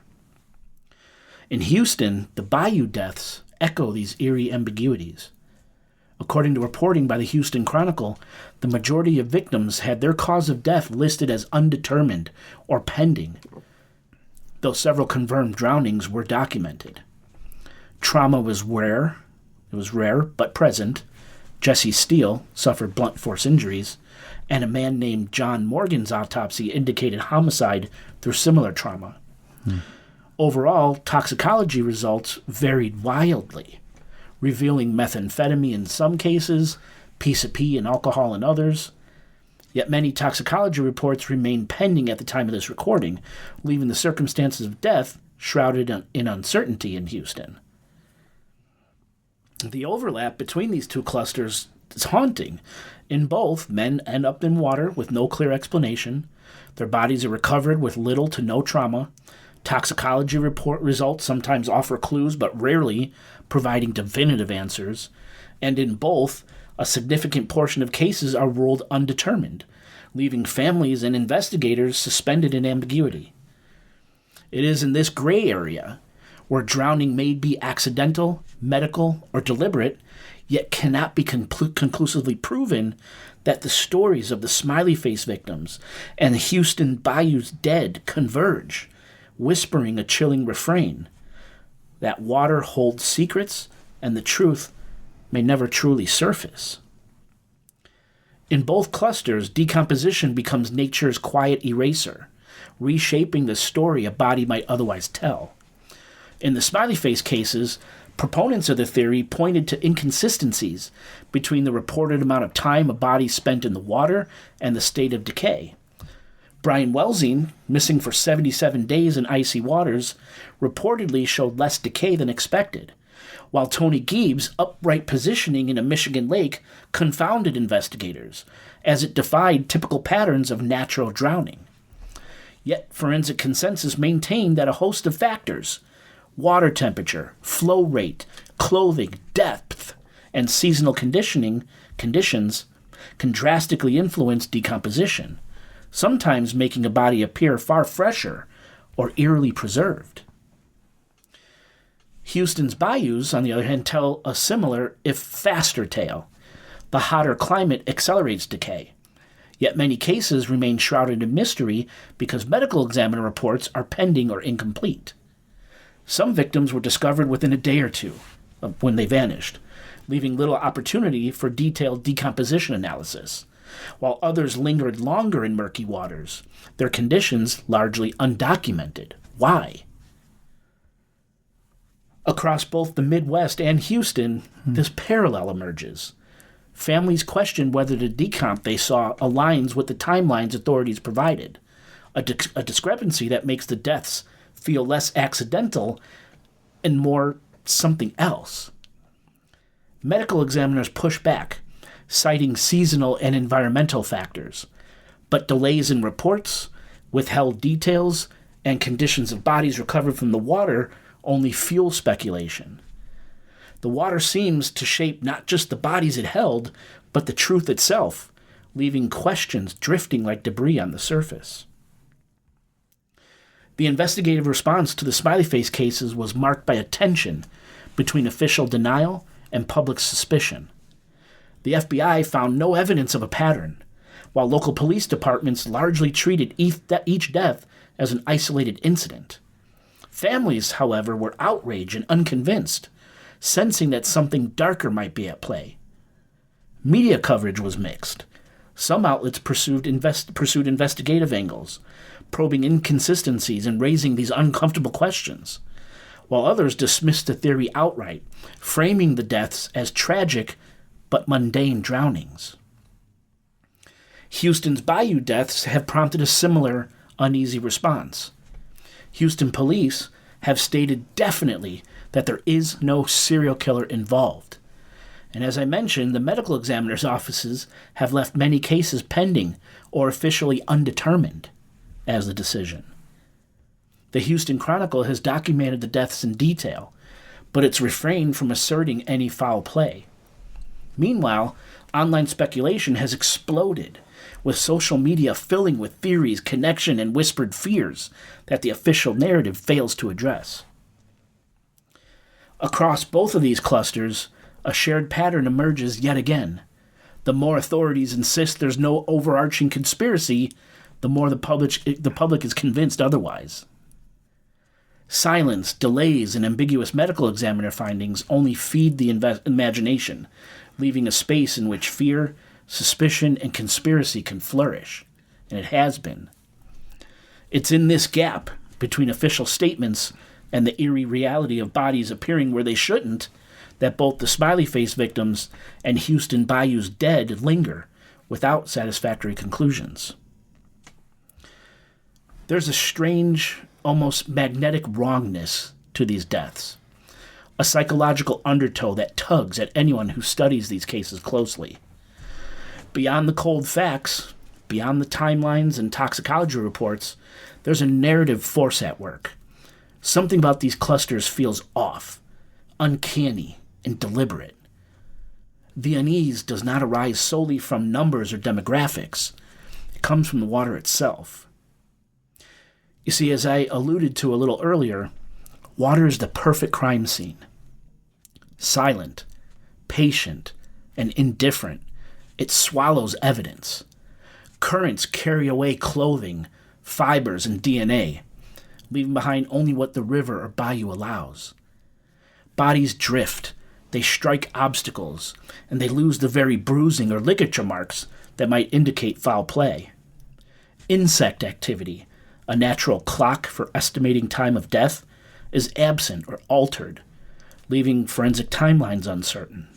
In Houston, the Bayou deaths echo these eerie ambiguities. According to reporting by the Houston Chronicle, the majority of victims had their cause of death listed as undetermined or pending, though several confirmed drownings were documented. Trauma was rare. It was rare, but present. Jesse Steele suffered blunt force injuries, and a man named John Morgan's autopsy indicated homicide through similar trauma. Overall, toxicology results varied wildly, revealing methamphetamine in some cases, PCP and alcohol in others. Yet many toxicology reports remain pending at the time of this recording, leaving the circumstances of death shrouded in uncertainty in Houston. The overlap between these two clusters is haunting. In both, men end up in water with no clear explanation, Their bodies are recovered with little to no trauma. Toxicology report results sometimes offer clues, but rarely providing definitive answers. And in both, a significant portion of cases are ruled undetermined, leaving families and investigators suspended in ambiguity. It is in this gray area where drowning may be accidental, medical, or deliberate, yet cannot be conclusively proven, that the stories of the Smiley Face victims and Houston Bayou's dead converge, whispering a chilling refrain that water holds secrets and the truth may never truly surface. In both clusters, decomposition becomes nature's quiet eraser, reshaping the story a body might otherwise tell. In the Smiley Face cases, proponents of the theory pointed to inconsistencies between the reported amount of time a body spent in the water and the state of decay. Brian Welsing, missing for 77 days in icy waters, reportedly showed less decay than expected, while Tony Gieb's upright positioning in a Michigan lake confounded investigators, as it defied typical patterns of natural drowning. Yet forensic consensus maintained that a host of factors, water temperature, flow rate, clothing, depth, and seasonal conditions can drastically influence decomposition, sometimes making a body appear far fresher or eerily preserved. Houston's bayous, on the other hand, tell a similar, if faster tale. The hotter climate accelerates decay. Yet many cases remain shrouded in mystery because medical examiner reports are pending or incomplete. Some victims were discovered within a day or two of when they vanished, leaving little opportunity for detailed decomposition analysis, while others lingered longer in murky waters, their conditions largely undocumented. Why? Across both the Midwest and Houston, this parallel emerges. Families question whether the decomp they saw aligns with the timelines authorities provided, a discrepancy that makes the deaths feel less accidental and more something else. Medical examiners push back, citing seasonal and environmental factors, but delays in reports, withheld details, and conditions of bodies recovered from the water only fuel speculation. The water seems to shape not just the bodies it held, but the truth itself, leaving questions drifting like debris on the surface. The investigative response to the Smiley Face cases was marked by a tension between official denial and public suspicion. The FBI found no evidence of a pattern, while local police departments largely treated each death as an isolated incident. Families, however, were outraged and unconvinced, sensing that something darker might be at play. Media coverage was mixed. Some outlets pursued investigative angles, probing inconsistencies and raising these uncomfortable questions, while others dismissed the theory outright, framing the deaths as tragic but mundane drownings. Houston's Bayou deaths have prompted a similar uneasy response. Houston police have stated definitely that there is no serial killer involved. And as I mentioned, the medical examiner's offices have left many cases pending or officially undetermined as the decision. The Houston Chronicle has documented the deaths in detail, but it's refrained from asserting any foul play. Meanwhile, online speculation has exploded, with social media filling with theories, connection, and whispered fears that the official narrative fails to address. Across both of these clusters, a shared pattern emerges yet again. The more authorities insist there's no overarching conspiracy, the more the public is convinced otherwise. Silence, delays, and ambiguous medical examiner findings only feed the imagination, leaving a space in which fear, suspicion, and conspiracy can flourish. And it has been. It's in this gap between official statements and the eerie reality of bodies appearing where they shouldn't that both the Smiley Face victims and Houston Bayou's dead linger without satisfactory conclusions. There's a strange, almost magnetic wrongness to these deaths, a psychological undertow that tugs at anyone who studies these cases closely. Beyond the cold facts, Beyond the timelines and toxicology reports, there's a narrative force at work. Something about these clusters feels off, uncanny, and deliberate. The unease does not arise solely from numbers or demographics. It comes from the water itself. You see, as I alluded to a little earlier, water is the perfect crime scene. Silent, patient, and indifferent, it swallows evidence. Currents carry away clothing, fibers, and DNA, leaving behind only what the river or bayou allows. Bodies drift, they strike obstacles, and they lose the very bruising or ligature marks that might indicate foul play. Insect activity, a natural clock for estimating time of death, is absent or altered, leaving forensic timelines uncertain.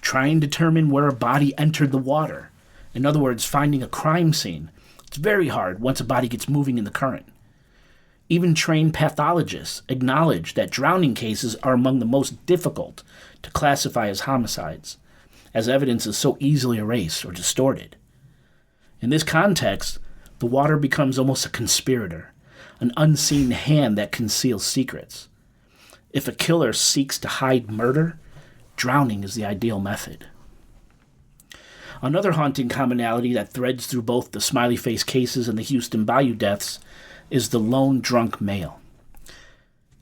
Try and determine where a body entered the water. In other words, finding a crime scene. It's very hard once a body gets moving in the current. Even trained pathologists acknowledge that drowning cases are among the most difficult to classify as homicides, as evidence is so easily erased or distorted. In this context, the water becomes almost a conspirator, an unseen hand that conceals secrets. If a killer seeks to hide murder, drowning is the ideal method. Another haunting commonality that threads through both the Smiley Face cases and the Houston Bayou deaths is the lone drunk male.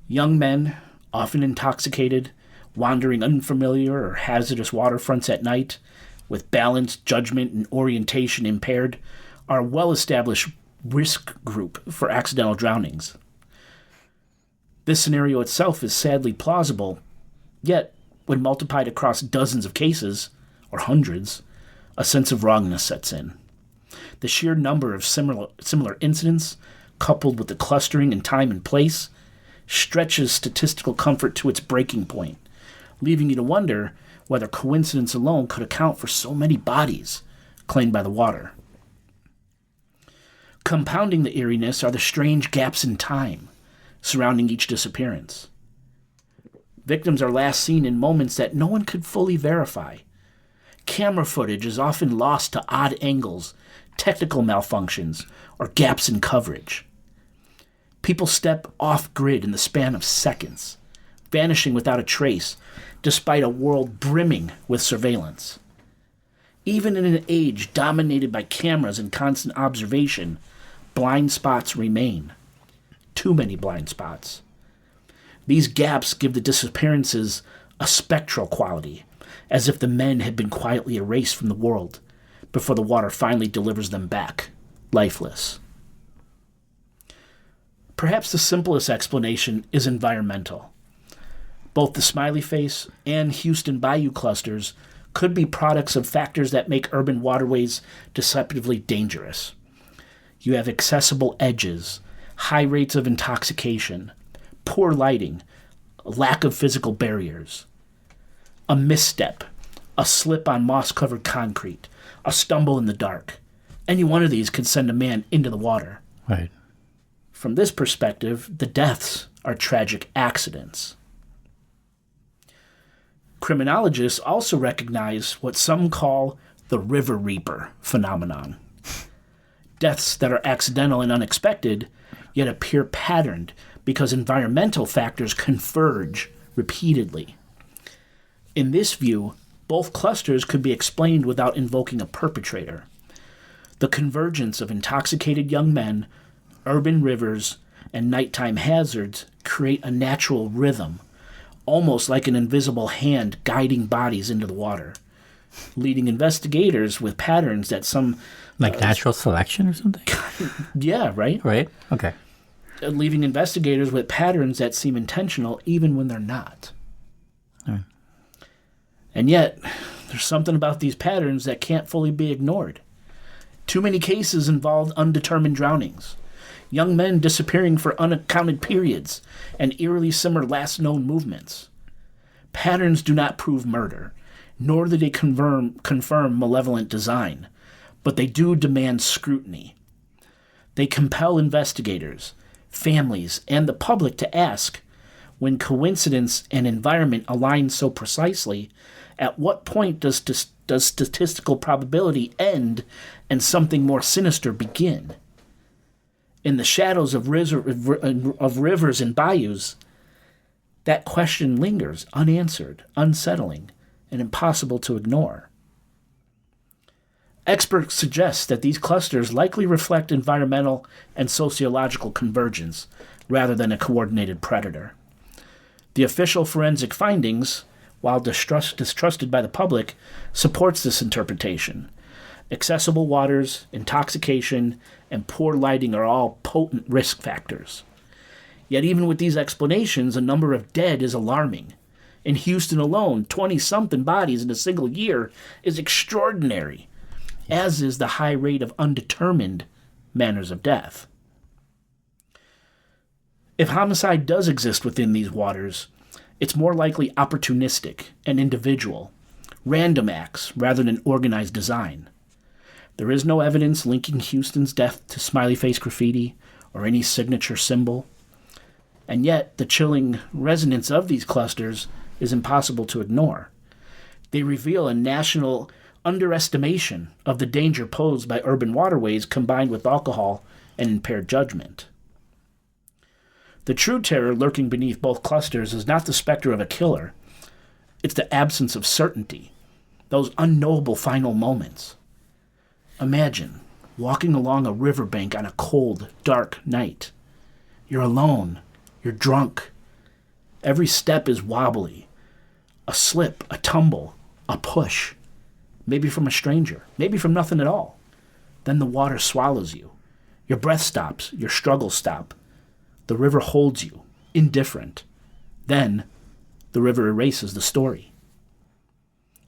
Young men, often intoxicated, wandering unfamiliar or hazardous waterfronts at night, with balance, judgment, and orientation impaired, are a well-established risk group for accidental drownings. This scenario itself is sadly plausible, yet, when multiplied across dozens of cases, or hundreds, a sense of wrongness sets in. The sheer number of similar incidents, coupled with the clustering in time and place, stretches statistical comfort to its breaking point, leaving you to wonder whether coincidence alone could account for so many bodies claimed by the water. Compounding the eeriness are the strange gaps in time surrounding each disappearance. Victims are last seen in moments that no one could fully verify. Camera footage is often lost to odd angles, technical malfunctions, or gaps in coverage. People step off-grid in the span of seconds, vanishing without a trace, despite a world brimming with surveillance. Even in an age dominated by cameras and constant observation, blind spots remain. Too many blind spots. These gaps give the disappearances a spectral quality, as if the men had been quietly erased from the world before the water finally delivers them back, lifeless. Perhaps the simplest explanation is environmental. Both the Smiley Face and Houston Bayou clusters could be products of factors that make urban waterways deceptively dangerous. You have accessible edges, high rates of intoxication, poor lighting, lack of physical barriers. A misstep, a slip on moss-covered concrete, a stumble in the dark. Any one of these could send a man into the water. Right. From this perspective, the deaths are tragic accidents. Criminologists also recognize what some call the river reaper phenomenon. Deaths that are accidental and unexpected, yet appear patterned because environmental factors converge repeatedly. In this view, both clusters could be explained without invoking a perpetrator. The convergence of intoxicated young men, urban rivers, and nighttime hazards create a natural rhythm, almost like an invisible hand guiding bodies into the water, leading investigators with patterns that some... Like natural selection or something? Yeah, right? Right, okay. Leaving investigators with patterns that seem intentional even when they're not. Right. And yet, there's something about these patterns that can't fully be ignored. Too many cases involved undetermined drownings, young men disappearing for unaccounted periods, and eerily similar last known movements. Patterns do not prove murder, nor do they confirm malevolent design, but they do demand scrutiny. They compel investigators, families, and the public to ask, when coincidence and environment align so precisely, at what point does does statistical probability end and something more sinister begin? In the shadows of rivers and bayous, that question lingers unanswered, unsettling, and impossible to ignore. Experts suggest that these clusters likely reflect environmental and sociological convergence rather than a coordinated predator. The official forensic findings, while distrusted by the public, supports this interpretation. Accessible waters, intoxication, and poor lighting are all potent risk factors. Yet even with these explanations, the number of dead is alarming. In Houston alone, 20-something bodies in a single year is extraordinary, as is the high rate of undetermined manners of death. If homicide does exist within these waters, it's more likely opportunistic and individual, random acts rather than organized design. There is no evidence linking Houston's death to smiley face graffiti or any signature symbol. And yet, the chilling resonance of these clusters is impossible to ignore. They reveal a national underestimation of the danger posed by urban waterways combined with alcohol and impaired judgment. The true terror lurking beneath both clusters is not the specter of a killer. It's the absence of certainty, those unknowable final moments. Imagine walking along a riverbank on a cold, dark night. You're alone. You're drunk. Every step is wobbly. A slip, a tumble, a push. Maybe from a stranger. Maybe from nothing at all. Then the water swallows you. Your breath stops. Your struggles stop. The river holds you, indifferent. Then the river erases the story.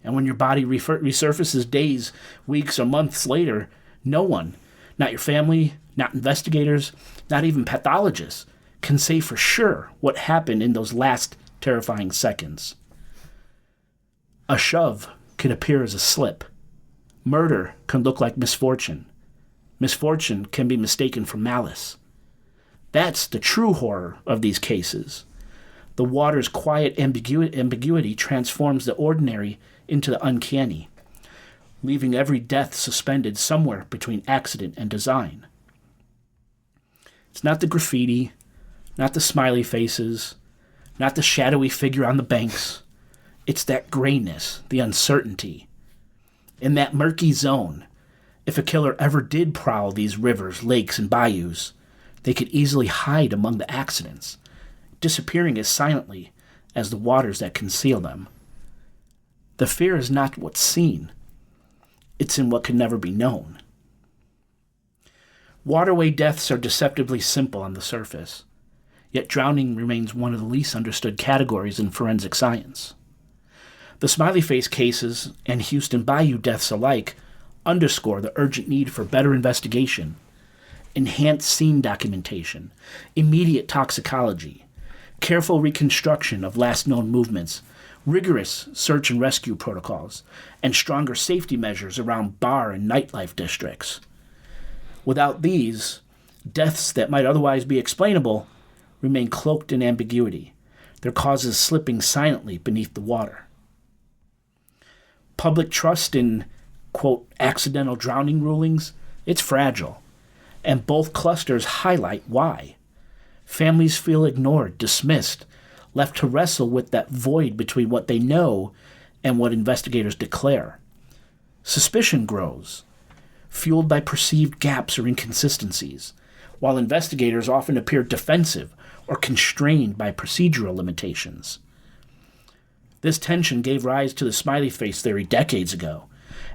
And when your body resurfaces days, weeks, or months later, no one, not your family, not investigators, not even pathologists, can say for sure what happened in those last terrifying seconds. A shove can appear as a slip. Murder can look like misfortune. Misfortune can be mistaken for malice. That's the true horror of these cases. The water's quiet ambiguity transforms the ordinary into the uncanny, leaving every death suspended somewhere between accident and design. It's not the graffiti, not the smiley faces, not the shadowy figure on the banks. It's that grayness, the uncertainty. In that murky zone, if a killer ever did prowl these rivers, lakes, and bayous, they could easily hide among the accidents, disappearing as silently as the waters that conceal them. The fear is not what's seen. It's in what can never be known. Waterway deaths are deceptively simple on the surface, yet drowning remains one of the least understood categories in forensic science. The smiley face cases and Houston Bayou deaths alike underscore the urgent need for better investigation, enhanced scene documentation, immediate toxicology, careful reconstruction of last known movements, rigorous search and rescue protocols, and stronger safety measures around bar and nightlife districts. Without these, deaths that might otherwise be explainable remain cloaked in ambiguity, their causes slipping silently beneath the water. Public trust in, quote, accidental drowning rulings, it's fragile, and both clusters highlight why. Families feel ignored, dismissed, left to wrestle with that void between what they know and what investigators declare. Suspicion grows, fueled by perceived gaps or inconsistencies, while investigators often appear defensive or constrained by procedural limitations. This tension gave rise to the smiley face theory decades ago,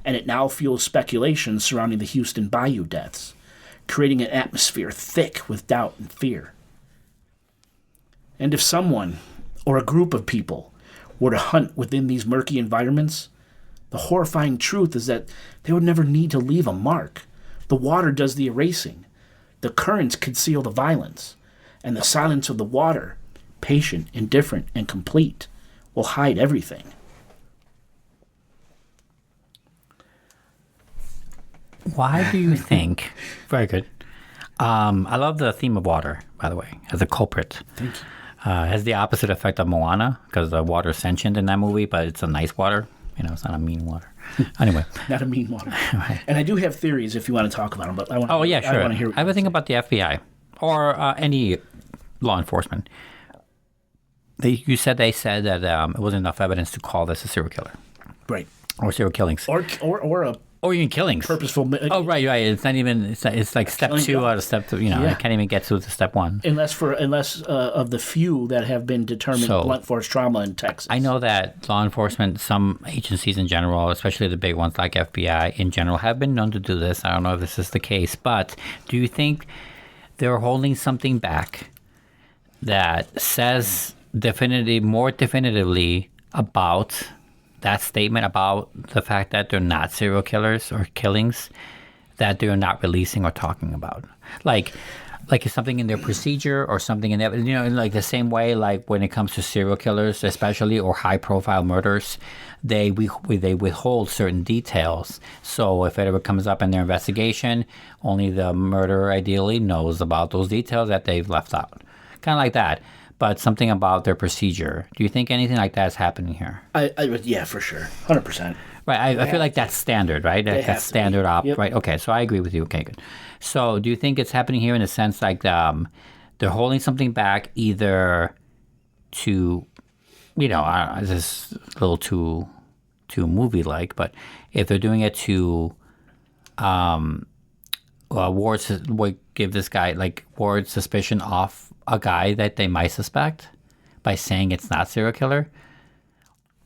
and it now fuels speculation surrounding the Houston Bayou deaths, creating an atmosphere thick with doubt and fear. And if someone, or a group of people, were to hunt within these murky environments, the horrifying truth is that they would never need to leave a mark. The water does the erasing. The currents conceal the violence. And the silence of the water, patient, indifferent, and complete, will hide everything. Why do you think... Very good. I love the theme of water, by the way, as a culprit. Thank you. Has the opposite effect of Moana, because the water's sentient in that movie, but it's a nice water. It's not a mean water. Anyway. Not a mean water. Right. And I do have theories if you want to talk about them, but I want. Oh, yeah, sure. I want to hear. I have a thing about the FBI or any law enforcement. They said that it wasn't enough evidence to call this a serial killer. Right. Or serial killings. Or a Or even killings. purposeful. Oh, right. It's not even. It's like step Killing 2 God. out of step 2. Yeah. I can't even get to the step 1. Unless of the few that have been determined blunt force trauma in Texas. I know that law enforcement, some agencies in general, especially the big ones like FBI in general, have been known to do this. I don't know if this is the case, but do you think they're holding something back that says more definitively about that statement, about the fact that they're not serial killers or killings, that they're not releasing or talking about? Like is something in their procedure or something in that, like the same way, like when it comes to serial killers, especially, or high profile murders, they withhold certain details. So if it ever comes up in their investigation, only the murderer ideally knows about those details that they've left out. Kind of like that. But something about their procedure. Do you think anything like that is happening here? Yeah, for sure. 100%. Right. I feel like that's standard, right? That's standard op, Yep. right? Okay, so I agree with you. Okay, good. So do you think it's happening here in the sense like they're holding something back either to, this is a little too movie-like, but if they're doing it to give this guy, ward suspicion off a guy that they might suspect by saying it's not serial killer.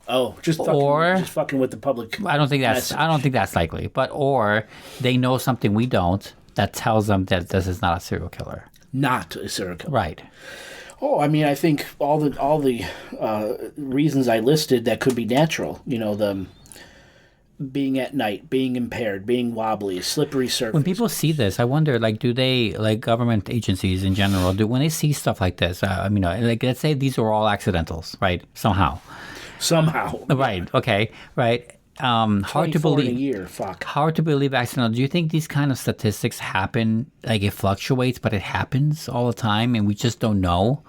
Oh, just fucking with the public. I don't think that's likely. But or they know something we don't that tells them that this is not a serial killer. Not a serial killer. Right. Oh, I mean, I think all the reasons I listed that could be natural. The being at night, being impaired, being wobbly, slippery surface. When people see this, I wonder, do they, government agencies in general, when they see stuff like this, let's say these are all accidentals, right? Somehow. Right. Okay. Right. Hard to believe. In a year. Fuck. Hard to believe accidental. Do you think these kind of statistics happen? It fluctuates, but it happens all the time, and we just don't know.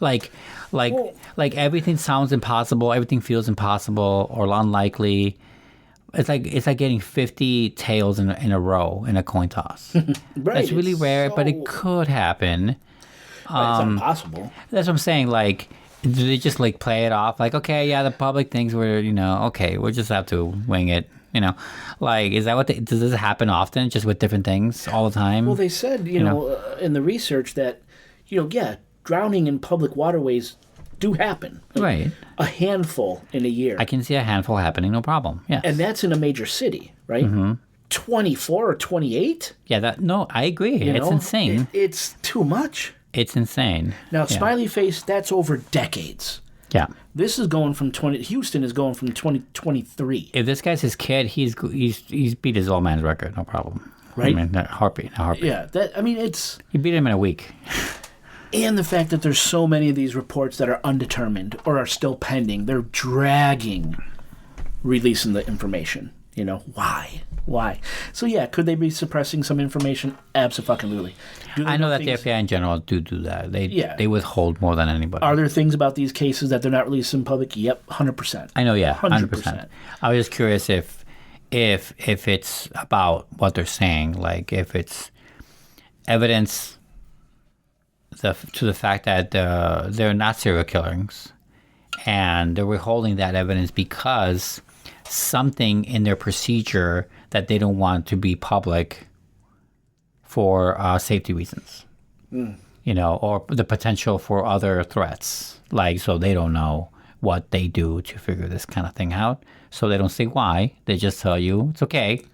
Everything sounds impossible. Everything feels impossible or unlikely. It's like getting 50 tails in a row in a coin toss. Right. It's really rare, but it could happen. It's not impossible. That's what I'm saying. Do they just play it off? Okay, yeah, the public thinks we're, okay, we'll just have to wing it. Is that does this happen often, just with different things all the time? Well, they said, in the research that, drowning in public waterways do happen. Right. A handful in a year. I can see a handful happening, no problem. Yeah. And that's in a major city, right? Mm-hmm. 24 or 28? Yeah, I agree. It's insane. It's too much. It's insane. Now, Smiley Face, that's over decades. Yeah. This is going from Houston is going from 2023. If this guy's his kid, he's beat his old man's record, no problem. Right? Heartbeat. Yeah, He beat him in a week. And the fact that there's so many of these reports that are undetermined or are still pending, they're dragging releasing the information. Why? So yeah, could they be suppressing some information? Absolutely. I know that the FBI in general do that. They withhold more than anybody. Are there things about these cases that they're not releasing in public? Yep, 100%. I know, yeah, 100%. I was just curious if it's about what they're saying, if it's evidence to the fact that they're not serial killings, and they're withholding that evidence because something in their procedure that they don't want to be public for safety reasons, or the potential for other threats, so they don't know what they do to figure this kind of thing out. So they don't say why. They just tell you it's okay.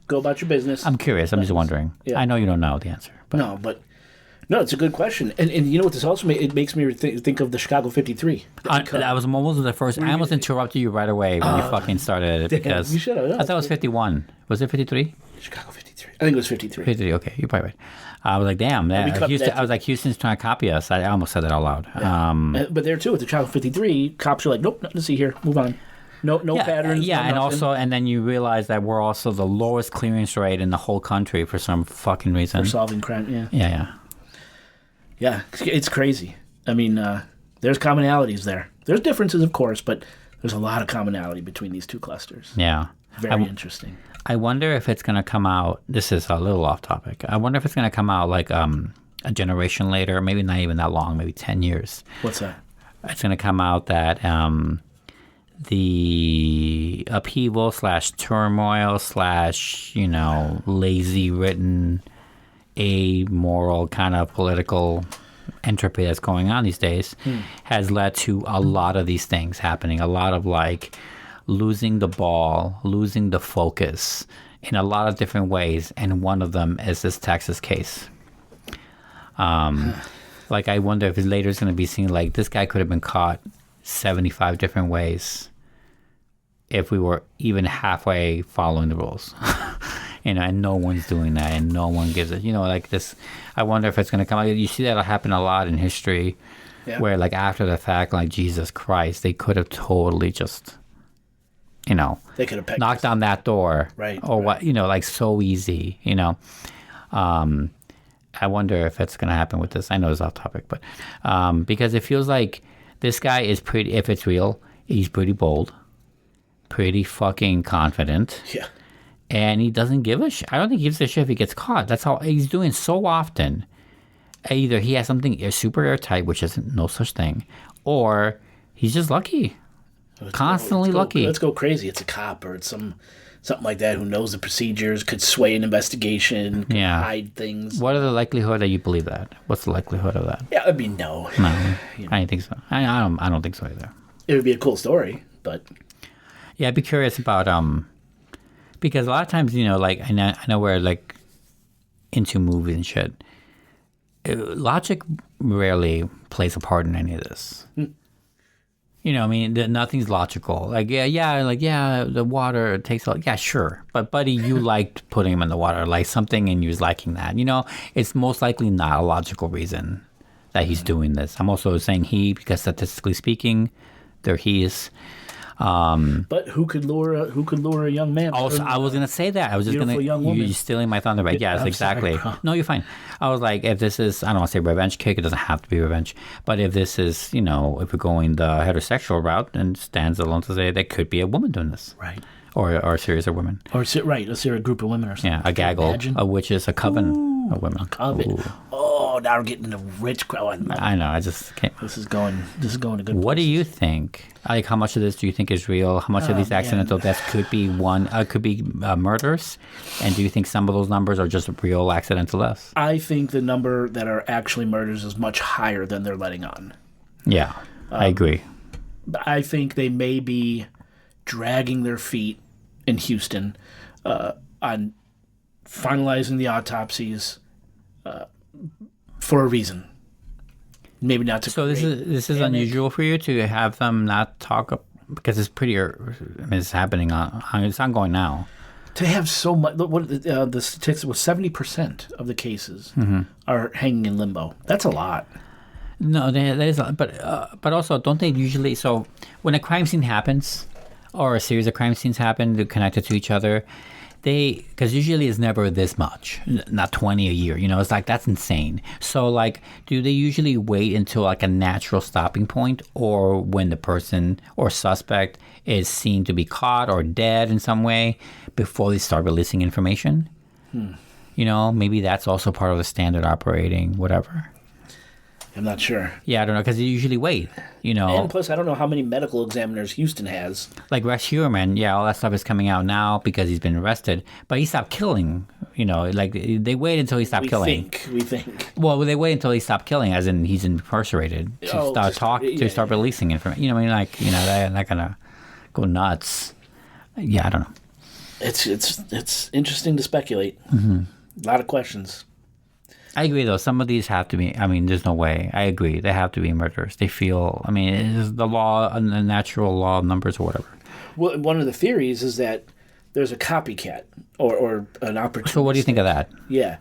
Go about your business. I'm curious. I'm just wondering. Yeah. I know you don't know the answer. But No, it's a good question, and you know what this also it makes me think of the Chicago 53. I was almost the first. I almost interrupted you right away when you fucking started it because you should have. I thought it was 51. Was it 53? Chicago 53. I think it was 53. 53. Okay, you're probably right. I was like, damn. I was like, Houston's trying to copy us. I almost said that out loud. Yeah. But there too, with the Chicago 53, cops are like, nope, nothing to see here. Move on. No patterns. Yeah, and also, and then you realize that we're also the lowest clearance rate in the whole country for some fucking reason. For solving crime. Yeah. Yeah. Yeah, it's crazy. I mean, there's commonalities there. There's differences, of course, but There's a lot of commonality between these two clusters. Yeah. Very interesting. I wonder if it's going to come out. This is a little off topic. I wonder if it's going to come out like a generation later, maybe not even that long, maybe 10 years. What's that? It's going to come out that the upheaval / turmoil / lazy written, amoral kind of political entropy that's going on these days has led to a lot of these things happening. A lot of like losing the ball, losing the focus in a lot of different ways. And one of them is this Texas case. Like, I wonder if later it's going to be seen like this guy could have been caught 75 different ways if we were even halfway following the rules. And no one's doing that, and no one gives it, like this. I wonder if it's going to come out. You see that happen a lot in history, where like after the fact, like Jesus Christ, they could have totally just, they could have knocked on that door, right? Or what, like so easy, I wonder if it's going to happen with this. I know it's off topic, but because it feels like this guy is pretty, if it's real, he's pretty bold, pretty fucking confident. Yeah. And he doesn't give a shit. I don't think he gives a shit if he gets caught. That's how he's doing so often. Either he has something super airtight, which is no such thing, or he's just lucky. Constantly lucky. Let's go crazy. It's a cop or it's something like that who knows the procedures, could sway an investigation, could hide things. What are the likelihood that you believe that? What's the likelihood of that? Yeah, I mean, no. I don't think so. I don't think so either. It would be a cool story, but yeah, I'd be curious about because a lot of times, like I know we're like into movies and shit. Logic rarely plays a part in any of this. I mean, nothing's logical. Like, the water takes all. Yeah, sure. But, buddy, you liked putting him in the water, like something in you is liking that. It's most likely not a logical reason that he's doing this. I'm also saying he, because statistically speaking, there he is. But who could lure a young man? Also, I was gonna say that. I was just gonna. You're stealing my thunder, right? Yes, exactly. Sorry, no, you're fine. I was like, if this is, I don't want to say revenge kick. It doesn't have to be revenge. But if this is, if we're going the heterosexual route, and stands alone to say there could be a woman doing this, right? Or a series of women. Or right, let's say a group of women or something. Yeah, a gaggle of witches, a coven of women. A coven. Ooh. Oh, now we're getting into rich crowd. I know. I just can't. This is going to good. What do you think? Like, how much of this do you think is real? How much of these accidental deaths could be murders? And do you think some of those numbers are just real accidental deaths? I think the number that are actually murders is much higher than they're letting on. Yeah, I agree. I think they may be dragging their feet in Houston on finalizing the autopsies for a reason. Maybe not to. So this is unusual for you to have them not talk because it's pretty. I mean, it's happening it's ongoing now. To have so much. The statistics was 70% of the cases are hanging in limbo. That's a lot. No, that is, but also don't they usually? So when a crime scene happens, or a series of crime scenes happen, they're connected to each other. Because usually it's never this much, not 20 a year, it's like, that's insane. So like, do they usually wait until like a natural stopping point, or when the person or suspect is seen to be caught or dead in some way before they start releasing information? Maybe that's also part of the standard operating, whatever. I'm not sure. Yeah, I don't know, because they usually wait, And plus, I don't know how many medical examiners Houston has. Like Rex Heuermann, all that stuff is coming out now because he's been arrested. But he stopped killing, like they wait until he stopped killing. We think. Well, they wait until he stopped killing, as in he's incarcerated, to start releasing information. They're not going to go nuts. Yeah, I don't know. It's interesting to speculate. A lot of questions. I agree, though. Some of these have to be. I mean, there's no way. I agree. They have to be murders. They feel. I mean, it's the law, the natural law of numbers, or whatever. Well, one of the theories is that there's a copycat or an opportunist. So, what do you think of that? Yeah.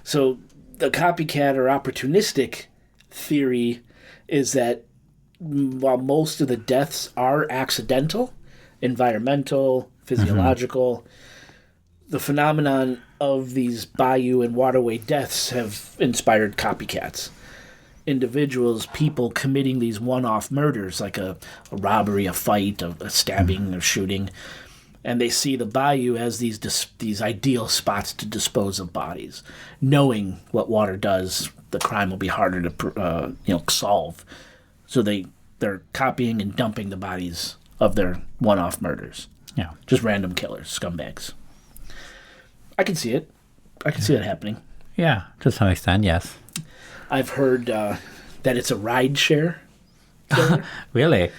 So, the copycat or opportunistic theory is that while most of the deaths are accidental, environmental, physiological, the phenomenon of these bayou and waterway deaths have inspired copycats. individuals, people committing these one-off murders, like a robbery, a fight, a stabbing, or shooting, and they see the Bayou as these ideal spots to dispose of bodies, knowing what water does, the crime will be harder to solve. So they're copying and dumping the bodies of their one-off murders. Yeah. Just random killers, scumbags. I can see it. I can see that happening. Yeah, to some extent, yes. I've heard that it's a ride share killer. Really?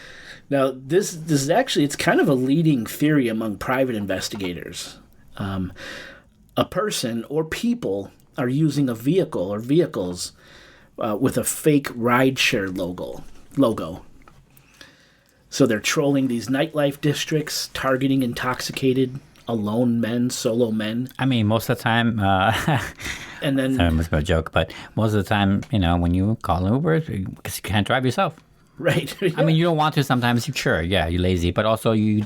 Now, this is actually, it's kind of a leading theory among private investigators. A person or people are using a vehicle or vehicles with a fake ride share logo. So they're trolling these nightlife districts, targeting intoxicated, alone men, solo men. I mean, most of the time, and then sorry, I was going to joke, but most of the time, when you call an Uber, because you can't drive yourself. Right. I mean, you don't want to sometimes. Sure, yeah, you're lazy, but also you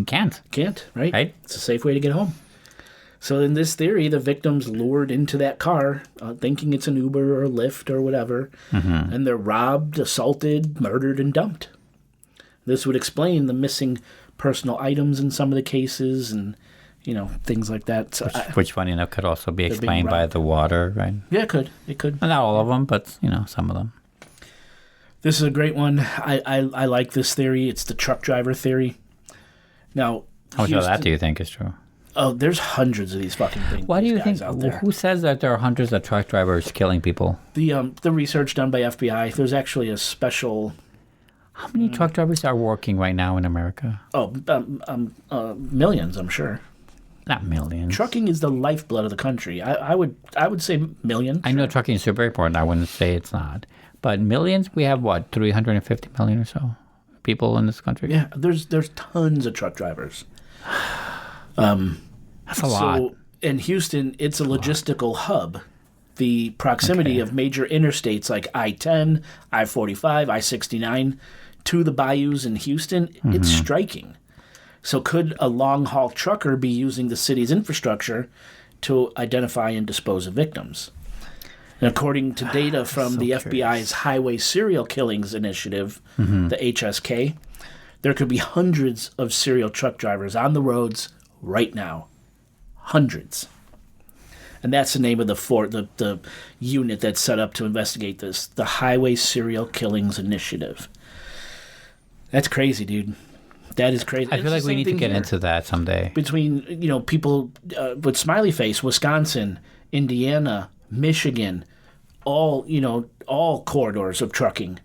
can't. Can't, right? Right? It's a safe way to get home. So in this theory, the victim's lured into that car, thinking it's an Uber or a Lyft or whatever, and they're robbed, assaulted, murdered, and dumped. This would explain the missing personal items in some of the cases and, things like that. So which funny enough could also be explained by the water, right? Yeah, it could. It could. Not all of them, but, some of them. This is a great one. I like this theory. It's the truck driver theory. Now, how much of that do you think is true? Oh, there's hundreds of these fucking things. Why do you think? Out there. Who says that there are hundreds of truck drivers killing people? The research done by FBI. There's actually a special. How many truck drivers are working right now in America? Oh, millions, I'm sure. Not millions. Trucking is the lifeblood of the country. I would say millions. I know trucking is super important. I wouldn't say it's not. But millions, we have what, 350 million or so people in this country? Yeah, there's tons of truck drivers. That's a lot. So in Houston, it's a logistical hub. The proximity of major interstates like I-10, I-45, I-69 to the bayous in Houston, it's striking. So could a long-haul trucker be using the city's infrastructure to identify and dispose of victims? And according to data from the FBI's Highway Serial Killings Initiative, the HSK, there could be hundreds of serial truck drivers on the roads right now. Hundreds. And that's the name of the unit that's set up to investigate this, the Highway Serial Killings Initiative. That's crazy, dude. That is crazy. I feel like we need to get into that someday. Between, people with Smiley Face, Wisconsin, Indiana, Michigan, all corridors of trucking.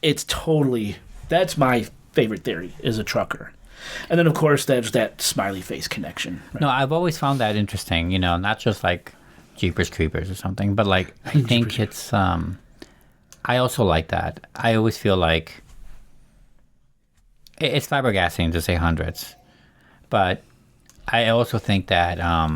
It's totally, that's my favorite theory, is a trucker. And then, of course, there's that Smiley Face connection. Right? No, I've always found that interesting, not just like Jeepers Creepers or something, but like, I think it's, I also like that. I always feel like it's flabbergasting to say hundreds, but I also think that, I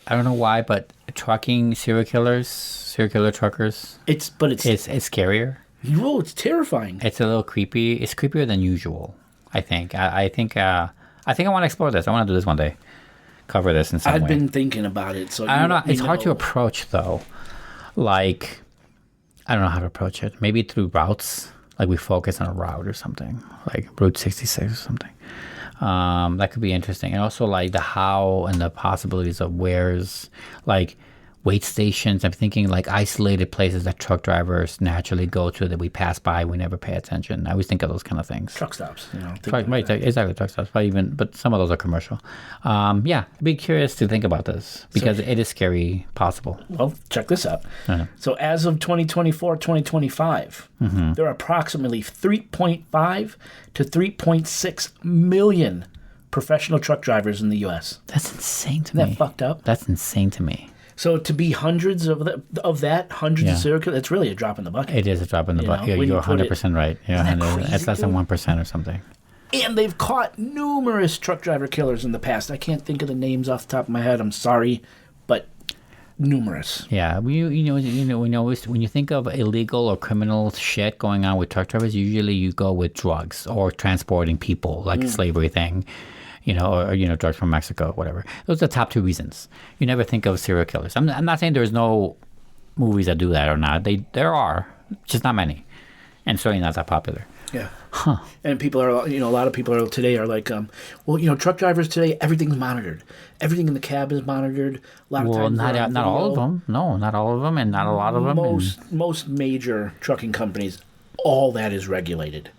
don't know why, but trucking serial killer truckers, it's scarier. Oh, it's terrifying. It's a little creepy. It's creepier than usual, I think. I think I want to explore this. I want to do this one day. Cover this in some way. I've been thinking about it. So I don't know. It's hard to approach, though. Like, I don't know how to approach it. Maybe through routes. Like, we focus on a route or something. Like, Route 66 or something. That could be interesting. And also, like, the how and the possibilities of where's, like, wait stations. I'm thinking like isolated places that truck drivers naturally go to that we pass by, we never pay attention. I always think of those kind of things. Truck stops, exactly, truck stops. But some of those are commercial. I'd be curious to think about this because it is scary possible. Well, check this out. So as of 2024, 2025, there are approximately 3.5 to 3.6 million professional truck drivers in the U.S. That's insane to me. Isn't that fucked up? That's insane to me. So to be hundreds of hundreds of serial killers, that's really a drop in the bucket. It is a drop in the bucket. You're 100% right. Yeah, it's less than 1% or something. And they've caught numerous truck driver killers in the past. I can't think of the names off the top of my head. I'm sorry, but numerous. Yeah, when you think of illegal or criminal shit going on with truck drivers, usually you go with drugs or transporting people, like a slavery thing. Or drugs from Mexico, whatever. Those are the top two reasons. You never think of serial killers. I'm not saying there's no movies that do that or not. There are, just not many, and certainly not that popular. Yeah. Huh. And people are, a lot of people are today are like, truck drivers today, everything's monitored. Everything in the cab is monitored. A lot of times not all of them. No, not all of them, and not a lot of them. Most major trucking companies, all that is regulated.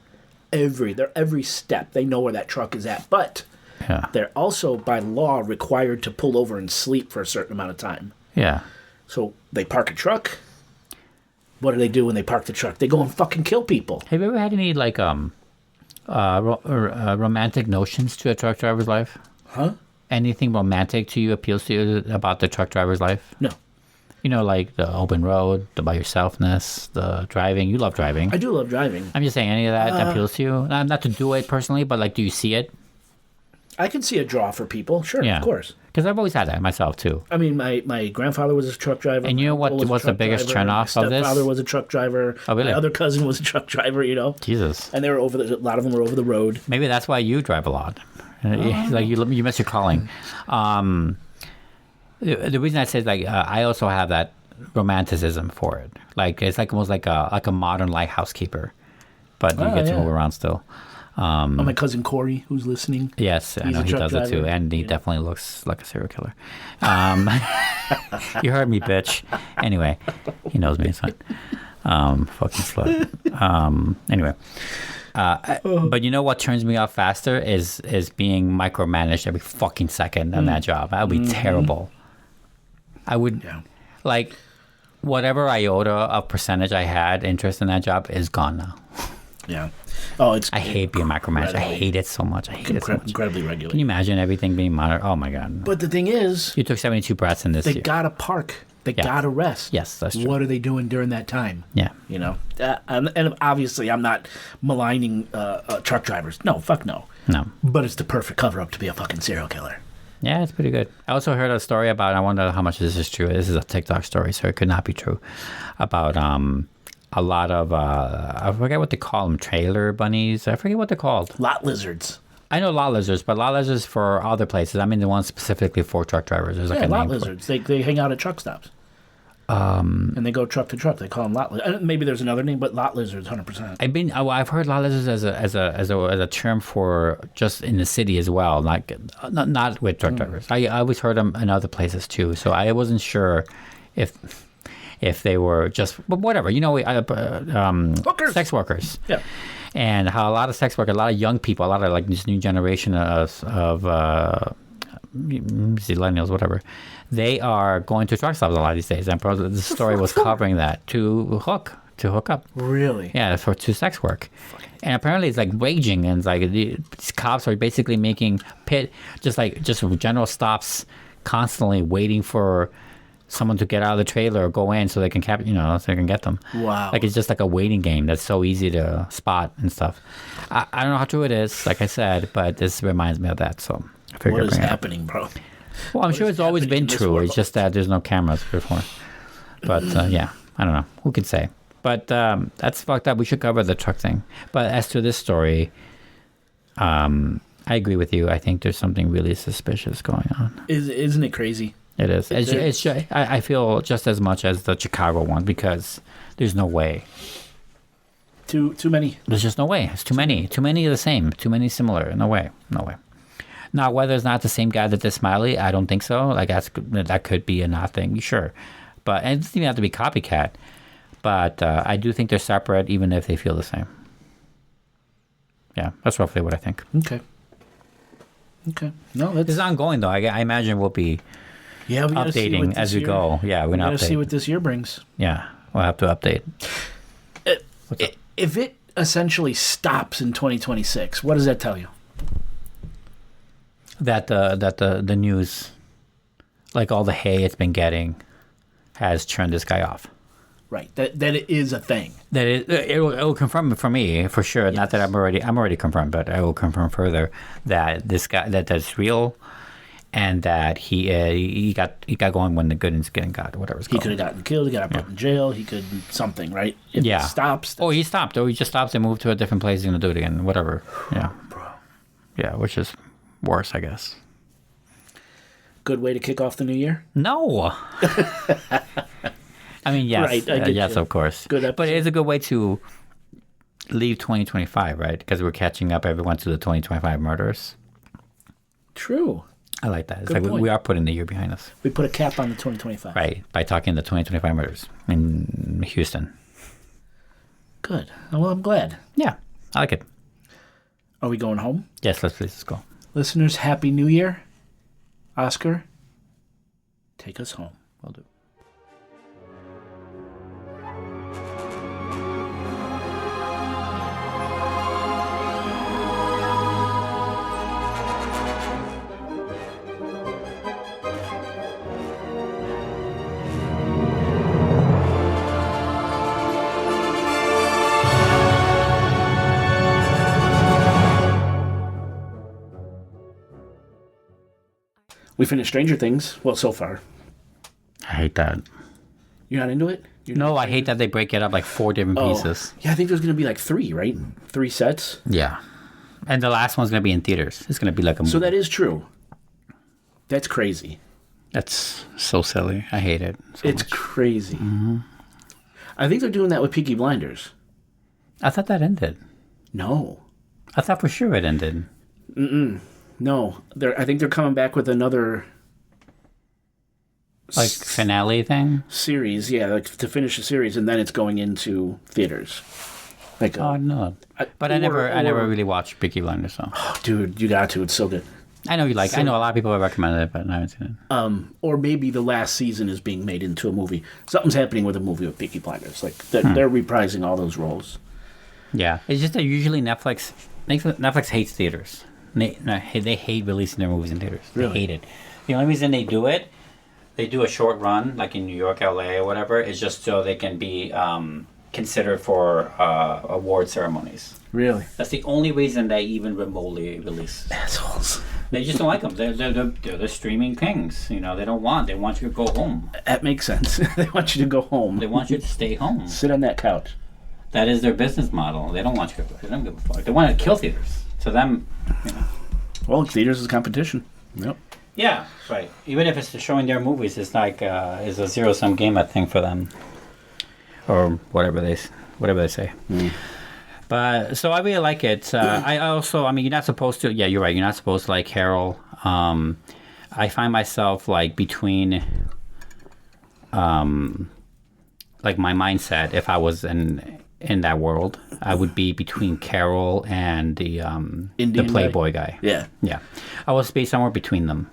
Every step, they know where that truck is at. But they're also, by law, required to pull over and sleep for a certain amount of time. Yeah. So they park a truck. What do they do when they park the truck? They go and fucking kill people. Have you ever had any romantic notions to a truck driver's life? Huh? Anything romantic to you appeals to you about the truck driver's life? No. Like the open road, the by yourselfness, the driving. You love driving. I do love driving. I'm just saying, any of that appeals to you? Not to do it personally, but do you see it? I can see a draw for people. Sure, of course. Because I've always had that myself too. I mean, my grandfather was a truck driver. And you know what was the biggest turnoff of this? My stepfather was a truck driver. Oh, really? My other cousin was a truck driver. Jesus. And they were a lot of them were over the road. Maybe that's why you drive a lot. You miss your calling. The reason I said I also have that romanticism for it. It's almost like a modern lighthouse keeper, but you get to move around still. My cousin Corey, who's listening. Yes, I know he does it too, and he definitely looks like a serial killer. You heard me, bitch. Anyway, he knows me. It's fine. Fucking slut. Anyway, but you know what turns me off faster is being micromanaged every fucking second on that job. That would be terrible. I would whatever iota of percentage I had interest in that job is gone now. Yeah. Oh, I hate being micromanaged. I hate it so much. Incredibly regulated. Can you imagine everything being monitored? Oh my god. But the thing is, you took 72 breaths in this year. They gotta park. They gotta rest. Yes, that's true. What are they doing during that time? Yeah. And obviously I'm not maligning truck drivers. No, fuck no. No. But it's the perfect cover up to be a fucking serial killer. Yeah, it's pretty good. I also heard a story about, I wonder how much this is true. This is a TikTok story, so it could not be true. About a lot of, I forget what they call them, trailer bunnies. I forget what they're called. Lot lizards. I know lot lizards, but lot lizards for other places. I mean the ones specifically for truck drivers. There's a lot lizards. They hang out at truck stops. And they go truck to truck. They call them lot lizards. Maybe there's another name, but lot lizards, 100%. I've heard lot lizards as a term for just in the city as well, not with truck drivers. I always heard them in other places too. So I wasn't sure if they were just, but whatever. Hookers. Sex workers. Yeah. And how a lot of sex workers, a lot of young people, a lot of this new generation of millennials, whatever, they are going to truck stops a lot these days. And the story was covering that to hook up. Really? Yeah, to sex work. And apparently it's raging, and these cops are basically making just general stops, constantly waiting for someone to get out of the trailer or go in so they can so they can get them. Wow. It's just like a waiting game that's so easy to spot and stuff. I don't know how true it is, like I said, but this reminds me of that. So I figured what is happening, bro? Well, I'm sure it's always been true. It's just that there's no cameras before. But yeah, I don't know. Who can say? But that's fucked up. We should cover the truck thing. But as to this story, I agree with you. I think there's something really suspicious going on. Isn't it crazy? It is. I feel just as much as the Chicago one, because there's no way. Too many. There's just no way. It's too many. Too many of the same. Too many similar. No way. Now, whether it's not the same guy that did Smiley, I don't think so. That could be a not thing, sure. But it doesn't even have to be copycat. But I do think they're separate, even if they feel the same. Yeah, that's roughly what I think. Okay. No, this is ongoing, though. I imagine we'll be updating as we go. Yeah, we're going to see what this year brings. Yeah, we'll have to update. If it essentially stops in 2026, what does that tell you? That the news, all the hay it's been getting, has turned this guy off. Right. That it is a thing. That it will confirm it for me for sure. Yes. Not that I'm already confirmed, but I will confirm further that this guy that's real, and that he got going when the good one's getting got, whatever it's called. He could have gotten killed. He got put in jail. He could something, right? If it stops. He stopped. Or he just stops and moved to a different place. He's gonna do it again. Whatever. Yeah. Bro. Yeah, which is worse, I guess. Good way to kick off the new year? No. I mean, yes, Right, I get yes, you. of course. Good episode. But it is a good way to leave 2025, right? Because we're catching up everyone to the 2025 murders. True. I like that. It's Good like point. we are putting the year behind us, We put a cap on the 2025. right? By talking the 2025 murders in Houston. Good. Well, I'm glad. Yeah, I like it. Are we going home? Yes, let's go. Listeners, Happy New Year. Oscar, take us home. We'll do. We finished Stranger Things. Well, so far. I hate that. You're not into it? You're No, not I hate that they break it up like 4 different pieces. Yeah, I think there's going to be like 3, right? 3 sets. Yeah. And the last one's going to be in theaters. It's going to be like a movie. So that is true. That's crazy. That's so silly. I hate it. It's crazy. Mm-hmm. I think they're doing that with Peaky Blinders. I thought that ended. No. I thought for sure it ended. No. I think they're coming back with another Like finale thing? series. Yeah, like to finish the series, and then it's going into theaters. Like, Oh no. But I never really watched Peaky Blinders, so dude, you got to. It's so good. I know you like I know a lot of people have recommended it, but I haven't seen it. Or maybe the last season is being made into a movie. Something's happening with a movie with Peaky Blinders. Like they're reprising all those roles. Yeah. It's just that usually Netflix hates theaters. They hate releasing their movies in theaters. They Really? hate it. The only reason they do it, they do a short run, like in New York, LA, or whatever, is just so they can be considered for award ceremonies. Really? That's the only reason they even remotely release. Assholes. They just don't like them. They're the streaming kings. You know, they want you to go home. That makes sense. They want you to go home. They want you to stay home. Sit on that couch. That is their business model. They don't want you to. They don't give a fuck. They want to kill theaters. To them, you know. Well, theaters is competition. Yep. Yeah, right. Even if it's showing their movies, it's like it's a zero-sum game, I think, for them, or whatever they say. But so I really like it. I also, I mean, you're not supposed to. Yeah, you're right. You're not supposed to like Carol. I find myself like between, like my mindset. If I was in that world, I would be between Carol and the Indian Playboy guy. Yeah. Yeah, I would be somewhere between them,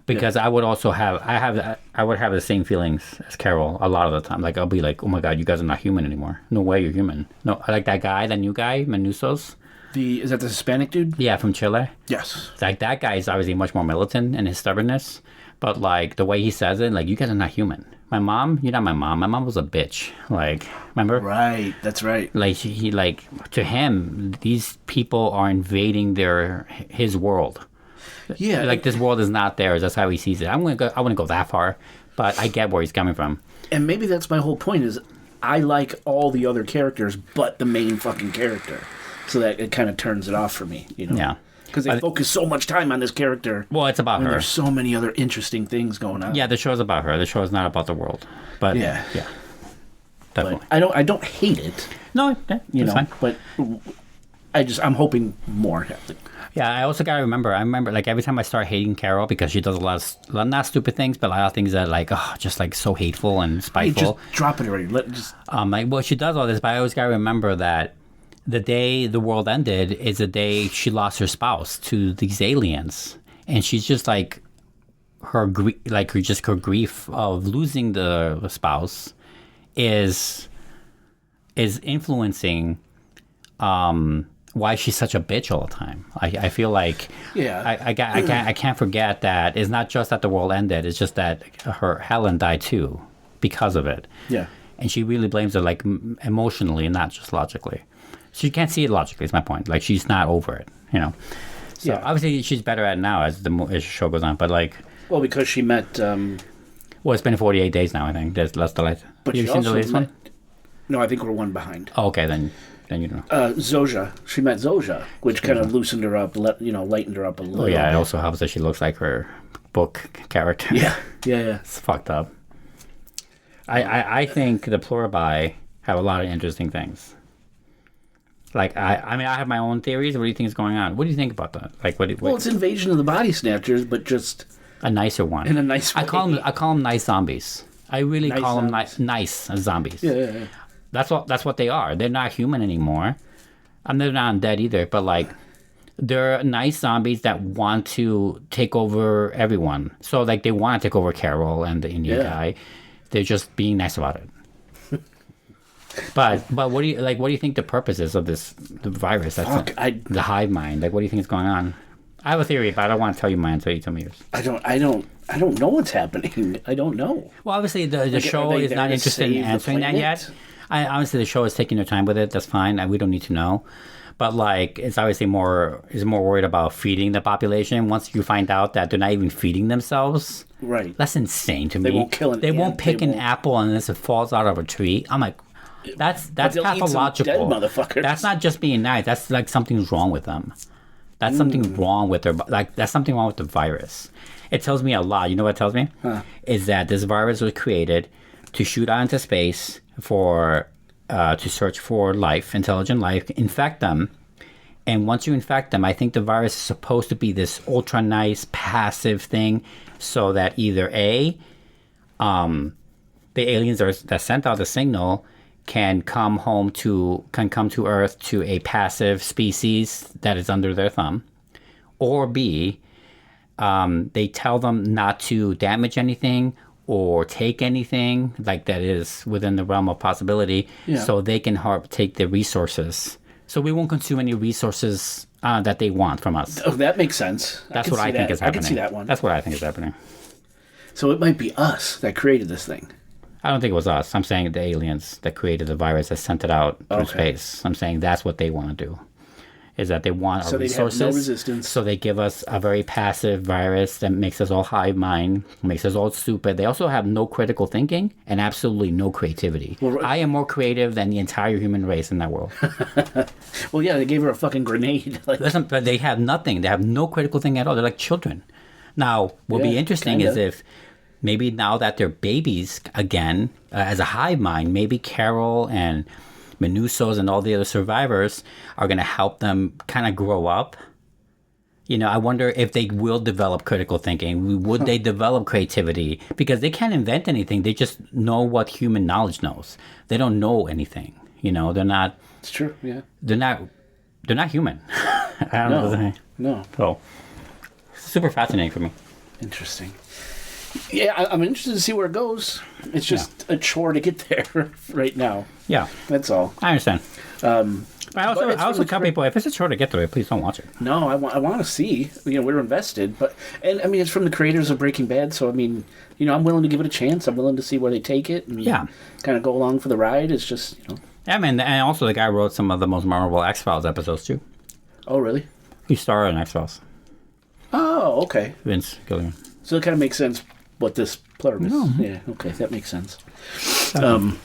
because I would also I would have the same feelings as Carol a lot of the time. Like I'll be like, oh my god, you guys are not human anymore. No way, you're human. No, I like that new guy, Manusos. Is that the Hispanic dude? Yeah, from Chile. Yes. Like that guy is obviously much more militant in his stubbornness, but like the way he says it, like you guys are not human. My mom, you're not my mom. My mom was a bitch. Like, remember? Right. That's right. Like he like to him, these people are invading his world. Yeah. Like this world is not theirs. That's how he sees it. I wouldn't go that far, but I get where he's coming from. And maybe that's my whole point is I like all the other characters but the main fucking character. So that it kind of turns it off for me, you know? Yeah. Because they focus so much time on this character. Well, it's about when her. there's so many other interesting things going on. Yeah, the show's about her. The show is not about the world. But Yeah. definitely. But I don't hate it, No, yeah, you it's know. fine. But I'm hoping more happen. Yeah, I also gotta remember. I remember like every time I start hating Carol because she does a lot of not stupid things, but a lot of things that like just like so hateful and Hey, spiteful. just drop it already. Like well, she does all this, but I always gotta remember that the day the world ended is the day she lost her spouse to these aliens, and she's just like her grief of losing the spouse is influencing why she's such a bitch all the time. I feel like I can't forget that it's not just that the world ended, it's just that her Helen died too because of it. Yeah. And she really blames it like emotionally, not just logically. She can't see it logically, is my point. Like she's not over it, you know. So obviously she's better at it now as the show goes on, but like Well, because she met well, it's been 48 days now, I think. That's the latest. but Have she you seen the also latest met, one? No, I think we're one behind. Oh, okay, then you know. Zoja. She met Zoja, which kind of loosened her up, lightened her up a little. Oh yeah, it bit. also helps that she looks like her book character. Yeah. It's fucked up. I think the pluribi have a lot of interesting things. Like, I mean, I have my own theories. What do you think is going on? What do you think about that? Like, Well, it's Invasion of the Body Snatchers, but just a nicer one. in a nice way. I call them nice zombies. I really Nice call them zombies. nice zombies. Yeah. That's what they are. They're not human anymore. And they're not undead either, but like they're nice zombies that want to take over everyone. So like they want to take over Carol and the Indian guy. They're just being nice about it. But what do you think the purpose is of the virus? That's the hive mind. Like, what do you think is going on? I have a theory, but I don't want to tell you mine until you tell me yours. I don't know what's happening. I don't know. Well, obviously the show is not interested in answering that yet. Honestly, the show is taking their time with it. That's fine. We don't need to know. But like, it's obviously more worried about feeding the population. Once you find out that they're not even feeding themselves, right? That's insane to me. They won't kill an They ant. won't pick an apple unless it falls out of a tree. I'm like, that's pathological. Dead motherfuckers. That's not just being nice. That's like something's wrong with them. That's something wrong with that's something wrong with the virus. It tells me a lot. You know what it tells me? Is that this virus was created to shoot out into space to search for life, intelligent life, infect them. And once you infect them, I think the virus is supposed to be this ultra nice passive thing, so that either the aliens that sent out the signal can come to Earth to a passive species that is under their thumb, or B, they tell them not to damage anything or take anything like that is within the realm of possibility, so they can take the resources. So we won't consume any resources that they want from us. Oh, that makes sense. That's what I think is happening. I can see that one. That's what I think is happening. So it might be us that created this thing. I don't think it was us. I'm saying the aliens that created the virus that sent it out through space. I'm saying that's what they want to do. Is that they want our resources. They have no resistance. So they give us a very passive virus that makes us all hive mind, makes us all stupid. They also have no critical thinking and absolutely no creativity. Well, I am more creative than the entire human race in that world. Well, yeah, they gave her a fucking grenade. Listen, but they have nothing. They have no critical thinking at all. They're like children. Now, what'll be interesting is if maybe now that they're babies again, as a hive mind, maybe Carol and Menusos and all the other survivors are going to help them kind of grow up. You know, I wonder if they will develop critical thinking. Would they develop creativity? Because they can't invent anything. They just know what human knowledge knows. They don't know anything. You know, they're not. It's true. Yeah. They're not human. I don't know. No. So, super fascinating for me. Interesting. Yeah, I'm interested to see where it goes. It's just a chore to get there right now. Yeah. That's all. I understand. I also tell people, if it's a chore to get through it, please don't watch it. No, I want to see. You know, we're invested. And I mean, it's from the creators of Breaking Bad, so I mean, you know, I'm willing to give it a chance. I'm willing to see where they take it and kind of go along for the ride. It's just, you know. Yeah, man, and also the guy wrote some of the most memorable X-Files episodes, too. Oh, really? He starred in X-Files. Oh, okay. Vince Gilligan. So it kind of makes sense what this pluribus. No. Yeah, okay, that makes sense. And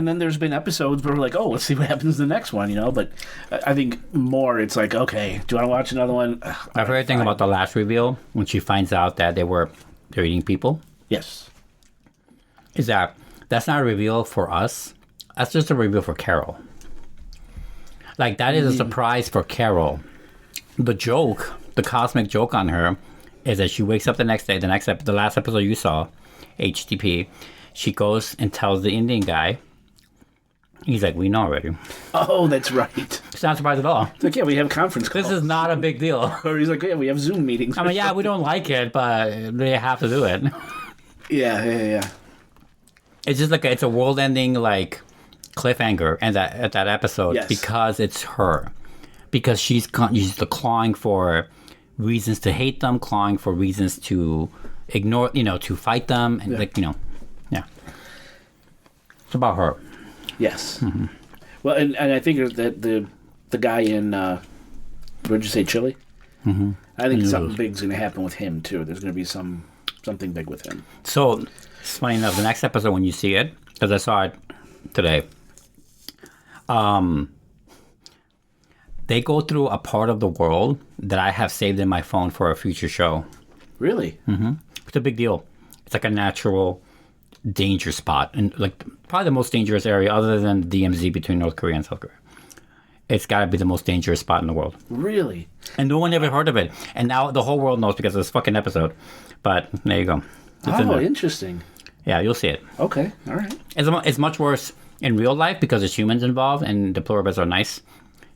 then there's been episodes where we're like, oh, let's see what happens in the next one, you know? But I think more, it's like, okay, do you want to watch another one? My favorite thing about the last reveal, when she finds out that they're eating people. Yes. Is that's not a reveal for us. That's just a reveal for Carol. Like, that is a surprise for Carol. The joke, the cosmic joke on her, is that she wakes up the next day, the last episode you saw, HTP, she goes and tells the Indian guy. He's like, we know already. Oh, that's right. It's not surprised at all. It's like, yeah, we have conference calls. This is not a big deal. Or he's like, yeah, we have Zoom meetings. I mean, yeah, we don't like it, but they have to do it. Yeah. It's just like it's a world-ending like cliffhanger, and at that episode because it's her, because she's clawing for reasons to hate them, clawing for reasons to ignore, to fight them, and it's about her. Yes. Mm-hmm. Well, and I think that the guy in what'd you say, Chile? Mm-hmm. I think something big's going to happen with him too. There's going to be something big with him. So it's funny enough. The next episode, when you see it, because I saw it today, they go through a part of the world that I have saved in my phone for a future show. Really? Mm-hmm. It's a big deal. It's like a natural danger spot, and like probably the most dangerous area other than the DMZ between North Korea and South Korea. It's got to be the most dangerous spot in the world. Really? And no one ever heard of it. And now the whole world knows because of this fucking episode. But there you go. Interesting. Yeah, you'll see it. Okay, all right. It's much worse in real life because there's humans involved and the pluribus are nice.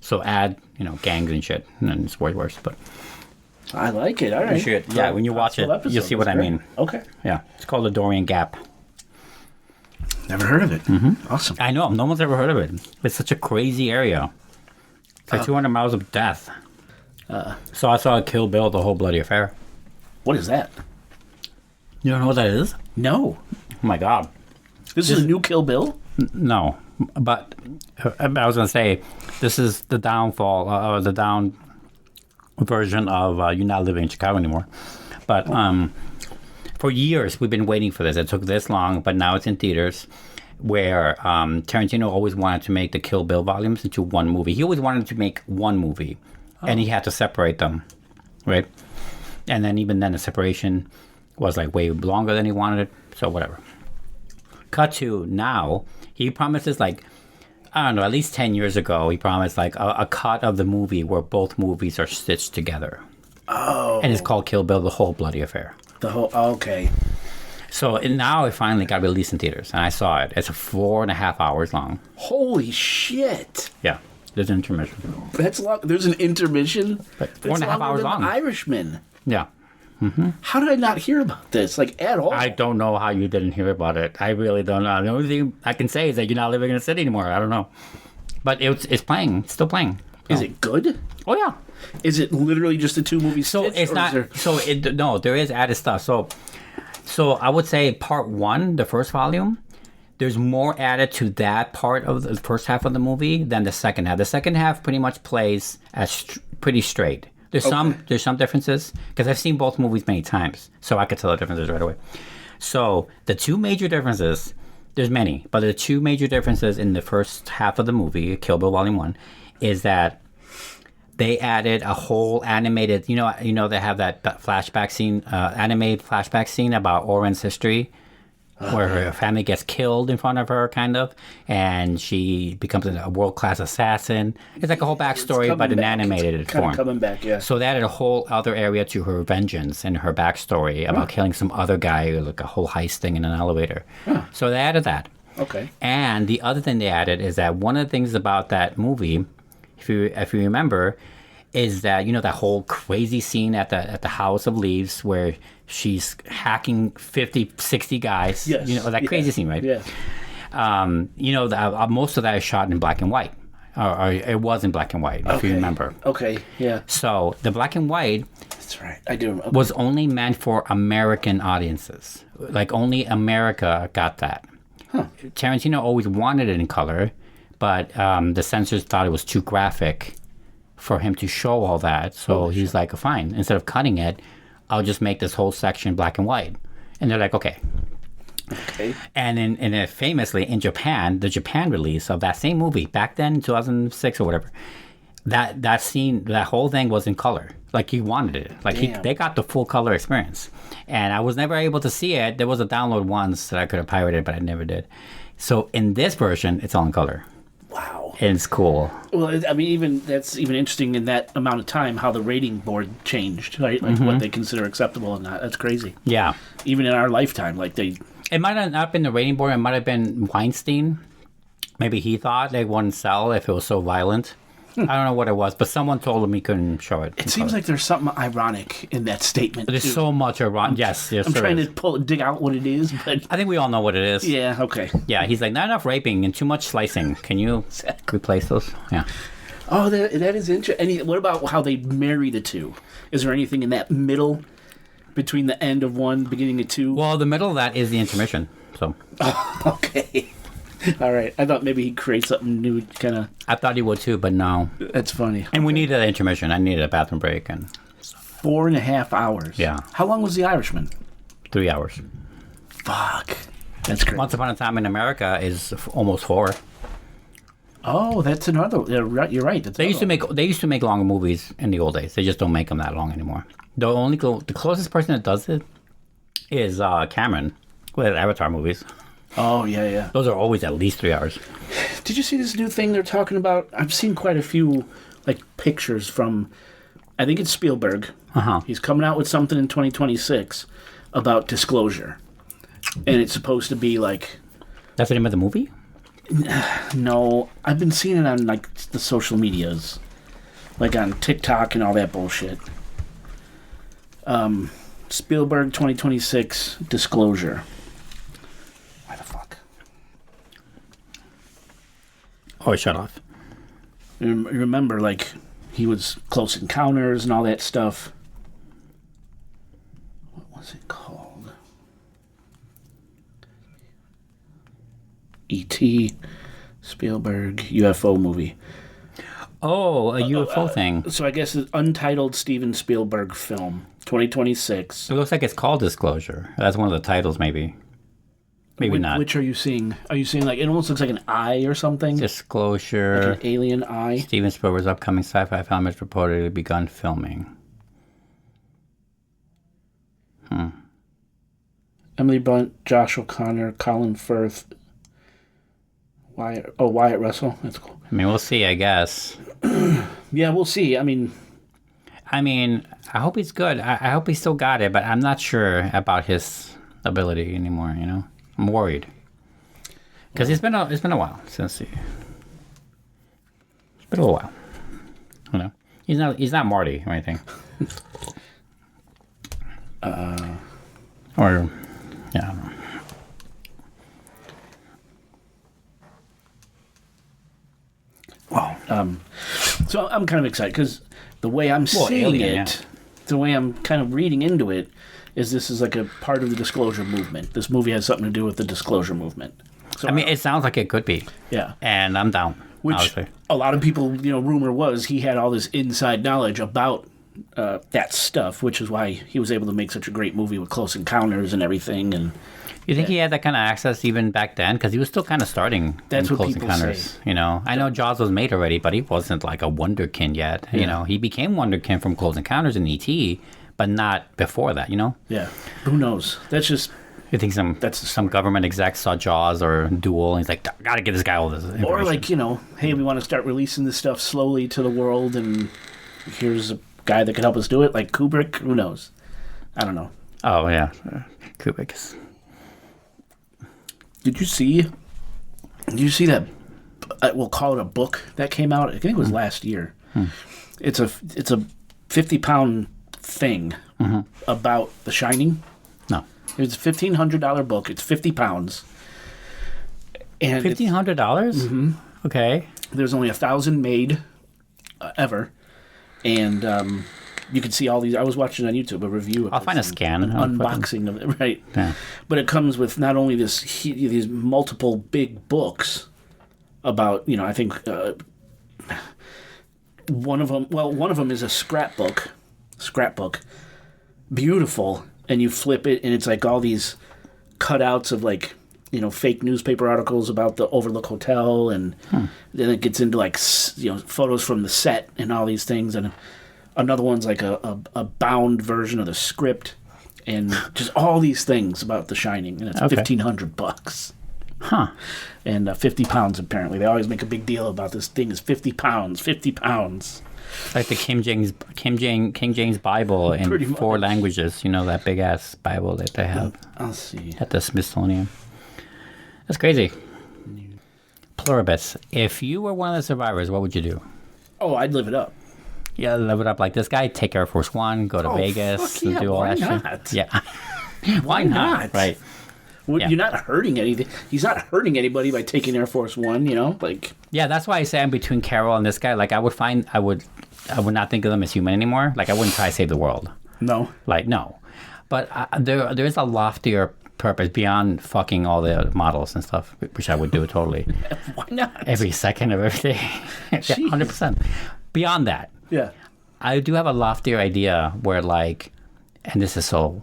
So add, gangs and shit, and then it's way worse. But I like it. All right. You should, when you watch it, you'll see what I mean. Okay. Yeah, it's called the Dorian Gap. Never heard of it. Mm-hmm. Awesome. I know. No one's ever heard of it. It's such a crazy area. It's like 200 miles of death. So I saw Kill Bill, The Whole Bloody Affair. What is that? You don't know what that is? No. Oh my God. This is a new Kill Bill? No. But I was going to say, this is the downfall, or the down version of You're Not Living in Chicago Anymore. But for years, we've been waiting for this. It took this long, but now it's in theaters. Where Tarantino always wanted to make the Kill Bill volumes into one movie. He always wanted to make one movie, and he had to separate them, right? And then even then, the separation was like way longer than he wanted it, so whatever. Cut to now, he promises like, I don't know, at least 10 years ago, he promised like a cut of the movie where both movies are stitched together. Oh. And it's called Kill Bill, The Whole Bloody Affair. Okay. So now it finally got released in theaters, and I saw it. It's 4.5 hours long. Holy shit! Yeah, there's an intermission. That's long. There's an intermission. But 4.5 hours long. The Irishman. Yeah. Mm-hmm. How did I not hear about this? Like at all? I don't know how you didn't hear about it. I really don't know. The only thing I can say is that you're not living in the city anymore. I don't know, but it's playing. It's still playing. So. Is it good? Oh yeah. Is it literally just the two movies? So it's not. No, there is added stuff. So I would say part one, the first volume, there's more added to that part of the first half of the movie than the second half. The second half pretty much plays as pretty straight. There's some differences because I've seen both movies many times, so I could tell the differences right away. So the two major differences, there's many, but the two major differences in the first half of the movie, Kill Bill Volume 1, is that they added a whole animated, they have that flashback scene, animated flashback scene about Oren's history, where her family gets killed in front of her, kind of, and she becomes a world-class assassin. It's like a whole backstory, but in animated form. Coming back, yeah. So they added a whole other area to her vengeance and her backstory about killing some other guy, like a whole heist thing in an elevator. So they added that. Okay. And the other thing they added is that one of the things about that movie, if you remember, is that that whole crazy scene at the House of Leaves where she's hacking 50, 60 guys. Yes. That crazy scene, right? Yeah. Most of that is shot in black and white. Or it was in black and white, if you remember. Okay, yeah. So the black and white That's right. I do. Okay. was only meant for American audiences. Like only America got that. Tarantino always wanted it in color, but the censors thought it was too graphic for him to show all that. So he's like, fine, instead of cutting it, I'll just make this whole section black and white. And they're like, okay. Okay. And famously in Japan, the Japan release of that same movie back then, 2006 or whatever, that scene, that whole thing was in color. Like he wanted it. Like they got the full color experience. And I was never able to see it. There was a download once that I could have pirated, but I never did. So in this version, it's all in color. Wow. And it's cool. Well, I mean, that's even interesting in that amount of time how the rating board changed, right? Like what they consider acceptable and not. That's crazy. Yeah. Even in our lifetime, like they... It might have not been the rating board. It might have been Weinstein. Maybe he thought they wouldn't sell if it was so violent. I don't know what it was, but someone told him he couldn't show it. It seems like there's something ironic in that statement. There's so much ironic. Yes, I'm trying to dig out what it is, but... I think we all know what it is. Yeah, okay. Yeah, he's like, not enough raping and too much slicing. Can you replace those? Yeah. Oh, that is interesting. What about how they marry the two? Is there anything in that middle between the end of one, beginning of two? Well, the middle of that is the intermission. So. Oh, okay. All right. I thought maybe he'd create something new, kind of. I thought he would too, but no. That's funny. And we needed an intermission. I needed a bathroom break. 4.5 hours. Yeah. How long was The Irishman? 3 hours. Fuck. That's great. Once Upon a Time in America is almost 4. Oh, that's another. You're right. They used to make longer movies in the old days. They just don't make them that long anymore. The closest person that does it is Cameron with Avatar movies. Oh, yeah. Those are always at least 3 hours. Did you see this new thing they're talking about? I've seen quite a few like pictures from, I think it's Spielberg. He's coming out with something in 2026 about disclosure. And it's supposed to be like... That's the name of the movie? No, I've been seeing it on like the social medias. Like on TikTok and all that bullshit. Spielberg 2026 disclosure. Why the fuck? Oh, shut off. Remember, like, he was Close Encounters and all that stuff. What was it called? E.T. Spielberg UFO movie. Oh, a UFO thing. So I guess it's untitled Steven Spielberg film, 2026. It looks like it's called Disclosure. That's one of the titles, maybe. Maybe not. Which are you seeing? Are you seeing, like, it almost looks like an eye or something? Disclosure. Like an alien eye? Steven Spielberg's upcoming sci-fi film has reportedly begun filming. Emily Blunt, Josh O'Connor, Colin Firth, Wyatt Russell. That's cool. I mean, we'll see, I guess. Yeah, we'll see. I mean, I hope he's good. I hope he still got it, but I'm not sure about his ability anymore, you know? I'm worried. Because it's been a while since It's been a little while. You know? He's not Marty or anything. Or, yeah, I don't know. wow. So I'm kind of excited because the way I'm seeing Alien, it, the way I'm kind of reading into it, is this is like a part of the disclosure movement. This movie has something to do with the disclosure movement. So, I mean, it sounds like it could be. Yeah. And I'm down. Which obviously. A lot of people, rumor was he had all this inside knowledge about that stuff, which is why he was able to make such a great movie with Close Encounters and everything. And you think he had that kind of access even back then? Because he was still kind of starting That's in what Close people Encounters. say. I know Jaws was made already, but he wasn't like a wonderkind yet. Yeah. He became wonderkind from Close Encounters and E.T., but not before that, Yeah. Who knows? That's just... You think some government exec saw Jaws or Duel, and he's like, gotta give this guy all this information. Or like, hey, we want to start releasing this stuff slowly to the world, and here's a guy that can help us do it, like Kubrick. Who knows? I don't know. Oh, yeah. Kubrick is... Did you see that, we'll call it a book that came out? I think it was last year. It's a 50-pound thing about The Shining. No. It's a $1,500 book. It's 50 pounds. And $1,500? Mm-hmm. Okay. There's only 1,000 made ever. And you can see all these. I was watching on YouTube a review of I'll find a scan. an unboxing of it, right? Yeah. But it comes with not only these multiple big books about, I think one of them is a scrapbook, beautiful, and you flip it and it's like all these cutouts of like, fake newspaper articles about the Overlook Hotel, and then it gets into like, photos from the set and all these things, and another one's like a bound version of the script, and just all these things about The Shining, and it's $1,500. Huh. And 50 pounds, apparently. They always make a big deal about this thing is 50 pounds, 50 pounds. Like the King James Bible in Pretty 4 much. languages, that big ass Bible that they have I'll see. at the Smithsonian. That's crazy. Pluribus. If you were one of the survivors, what would you do? Oh, I'd live it up. Yeah, live it up like this guy. Take Air Force One, go to Vegas, fuck yeah, and do all why that not? shit. Yeah. Why not? Right. Yeah. You're not hurting anything. He's not hurting anybody by taking Air Force One, like... Yeah, that's why I say I'm between Carol and this guy. Like, I would not think of them as human anymore. Like, I wouldn't try to save the world. No. Like, no. But there is a loftier purpose beyond fucking all the models and stuff, which I would do totally. Why not? Every second of every day. Yeah, 100%. Beyond that, Yeah. I do have a loftier idea where, like, and this is so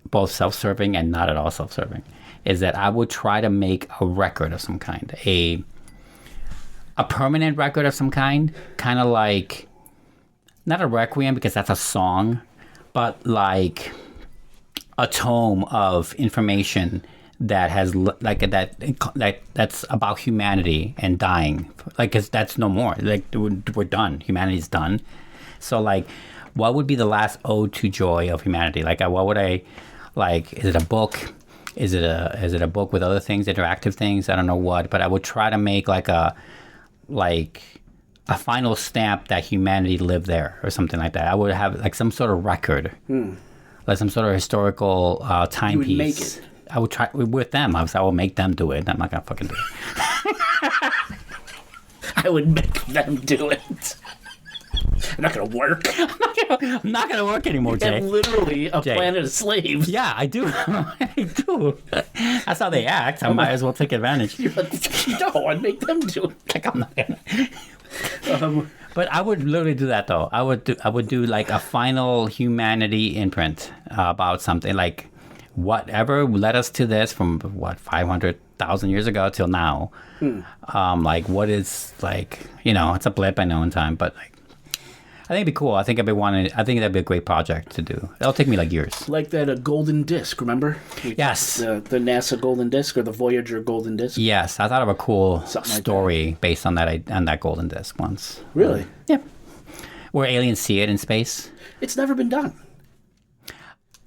both self-serving and not at all self-serving, is that I would try to make a record of some kind, a permanent record of some kind of like, not a requiem because that's a song, but like a tome of information that has that's about humanity and dying. Like, 'cause that's no more. Like, we're done. Humanity's done. So, like, what would be the last ode to joy of humanity? Like, what would I like? Is it a book? Is it a book with other things, interactive things? I don't know what, but I would try to make like a final stamp that humanity lived there or something like that. I would have like some sort of record, like some sort of historical timepiece. You would make it. I would try with them. I will make them do it. I'm not gonna fucking do it. I would make them do it. I'm not gonna work. I'm not gonna work anymore, Jay. I'm literally a planet of slaves. Yeah, I do. I do. That's how they act. I might as well take advantage. No, I'd make them do it. Like, I'm not gonna. But I would literally do that though. I would do like a final humanity imprint about something, like whatever led us to this from 500,000 years ago till now. Like, what is, like, it's a blip, I know, in time, but like, I think it'd be cool. I think that'd be a great project to do. It'll take me like years. Like that golden disc, remember? Yes. The NASA golden disc or the Voyager golden disc. Yes, I thought of a cool story based on that golden disc once. Really? Yeah. Where aliens see it in space. It's never been done.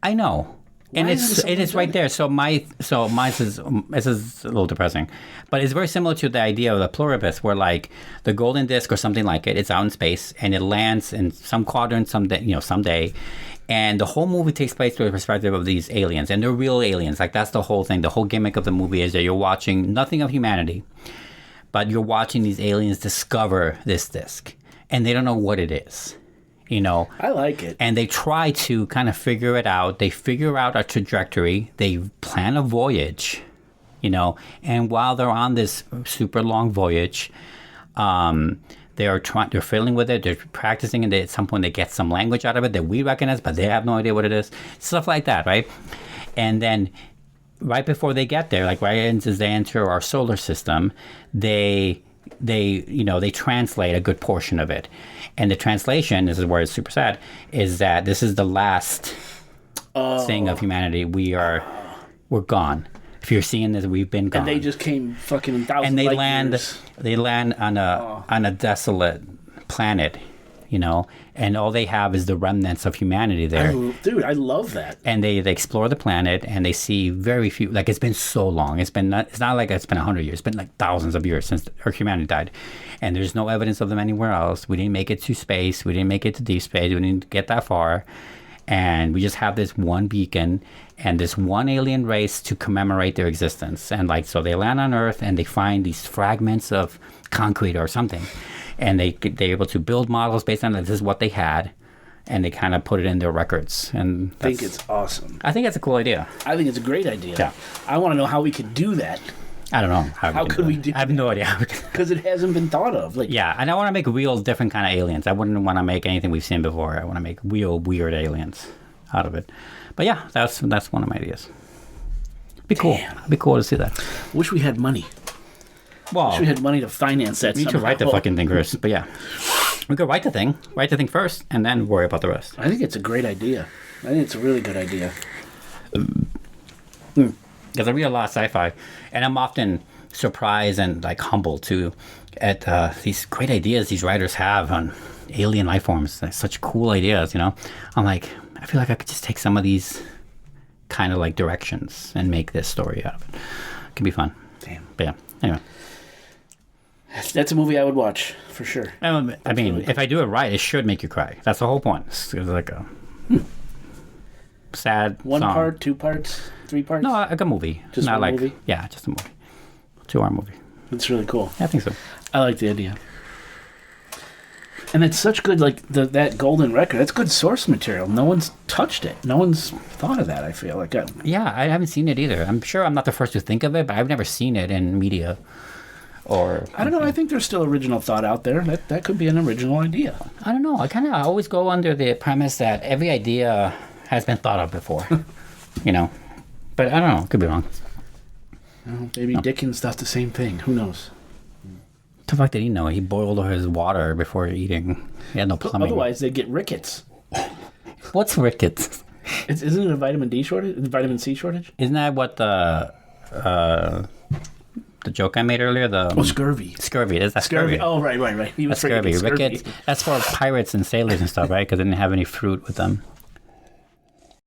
I know. And it's right there. So mine is this is a little depressing, but it's very similar to the idea of the pluribus, where like the golden disc or something like it, it's out in space and it lands in some quadrant someday, and the whole movie takes place through the perspective of these aliens, and they're real aliens. Like, that's the whole thing. The whole gimmick of the movie is that you're watching nothing of humanity, but you're watching these aliens discover this disc, and they don't know what it is. I like it. And they try to kind of figure it out. They figure out a trajectory. They plan a voyage, and while they're on this super long voyage, they're fiddling with it. They're practicing, and at some point they get some language out of it that we recognize, but they have no idea what it is. Stuff like that, right? And then right before they get there, like right as they enter our solar system, they translate a good portion of it. And the translation, this is where it's super sad, is that this is the last thing of humanity. We're gone. If you're seeing this, we've been gone. And they just came fucking thousands. And years. They land on a desolate planet, and all they have is the remnants of humanity there. Dude, I love that. And they explore the planet, and they see very few. Like, it's been so long. It's not like it's been 100 years. It's been like thousands of years since our humanity died, and there's no evidence of them anywhere else. We didn't make it to space. We didn't make it to deep space. We didn't get that far, and we just have this one beacon and this one alien race to commemorate their existence. And like, so they land on Earth, and they find these fragments of concrete or something. And they're able to build models based on this is what they had, and they kind of put it in their records. And I think it's awesome. I think that's a cool idea. I think it's a great idea. Yeah. I want to know how we could do that. I don't know. How could we do that? I have no idea. Because it hasn't been thought of. Like, yeah, and I want to make real different kind of aliens. I wouldn't want to make anything we've seen before. I want to make real weird aliens out of it. But yeah, that's one of my ideas. Be cool. It'd be cool to see that. Wish we had money. Well, wish we had money to finance that. We need to write the fucking thing first. But yeah, we could write the thing first, and then worry about the rest. I think it's a great idea. I think it's a really good idea. Because I read a lot of sci-fi, and I'm often surprised and like humbled too at these great ideas these writers have on alien life forms. They're such cool ideas, I'm like, I feel like I could just take some of these kind of like directions and make this story out of it. It can be fun. Damn. But yeah, anyway. That's a movie I would watch, for sure. I mean, really if I do it right, it should make you cry. That's the whole point. It's like a sad One song. part, 2 parts, 3 parts? No, like a movie. Just not one like, movie? Yeah, just a movie. 2-hour movie. That's really cool. Yeah, I think so. I like the idea. And it's such good, like, that golden record. That's good source material. No one's touched it. No one's thought of that, I feel like. Yeah, I haven't seen it either. I'm sure I'm not the first to think of it, but I've never seen it in media. Or I don't know. I think there's still original thought out there. That could be an original idea. I don't know. I always go under the premise that every idea has been thought of before. But I don't know. Could be wrong. Maybe Dickens thought the same thing. Who knows? The fuck did he know? He boiled his water before eating. He had no plumbing. Otherwise, they'd get rickets. What's rickets? Isn't it a vitamin D shortage? Vitamin C shortage? Isn't that what the the joke I made earlier. The scurvy. Scurvy. Is that scurvy? Oh, right. That's scurvy. Rickets. That's for pirates and sailors and stuff, right? Because they didn't have any fruit with them.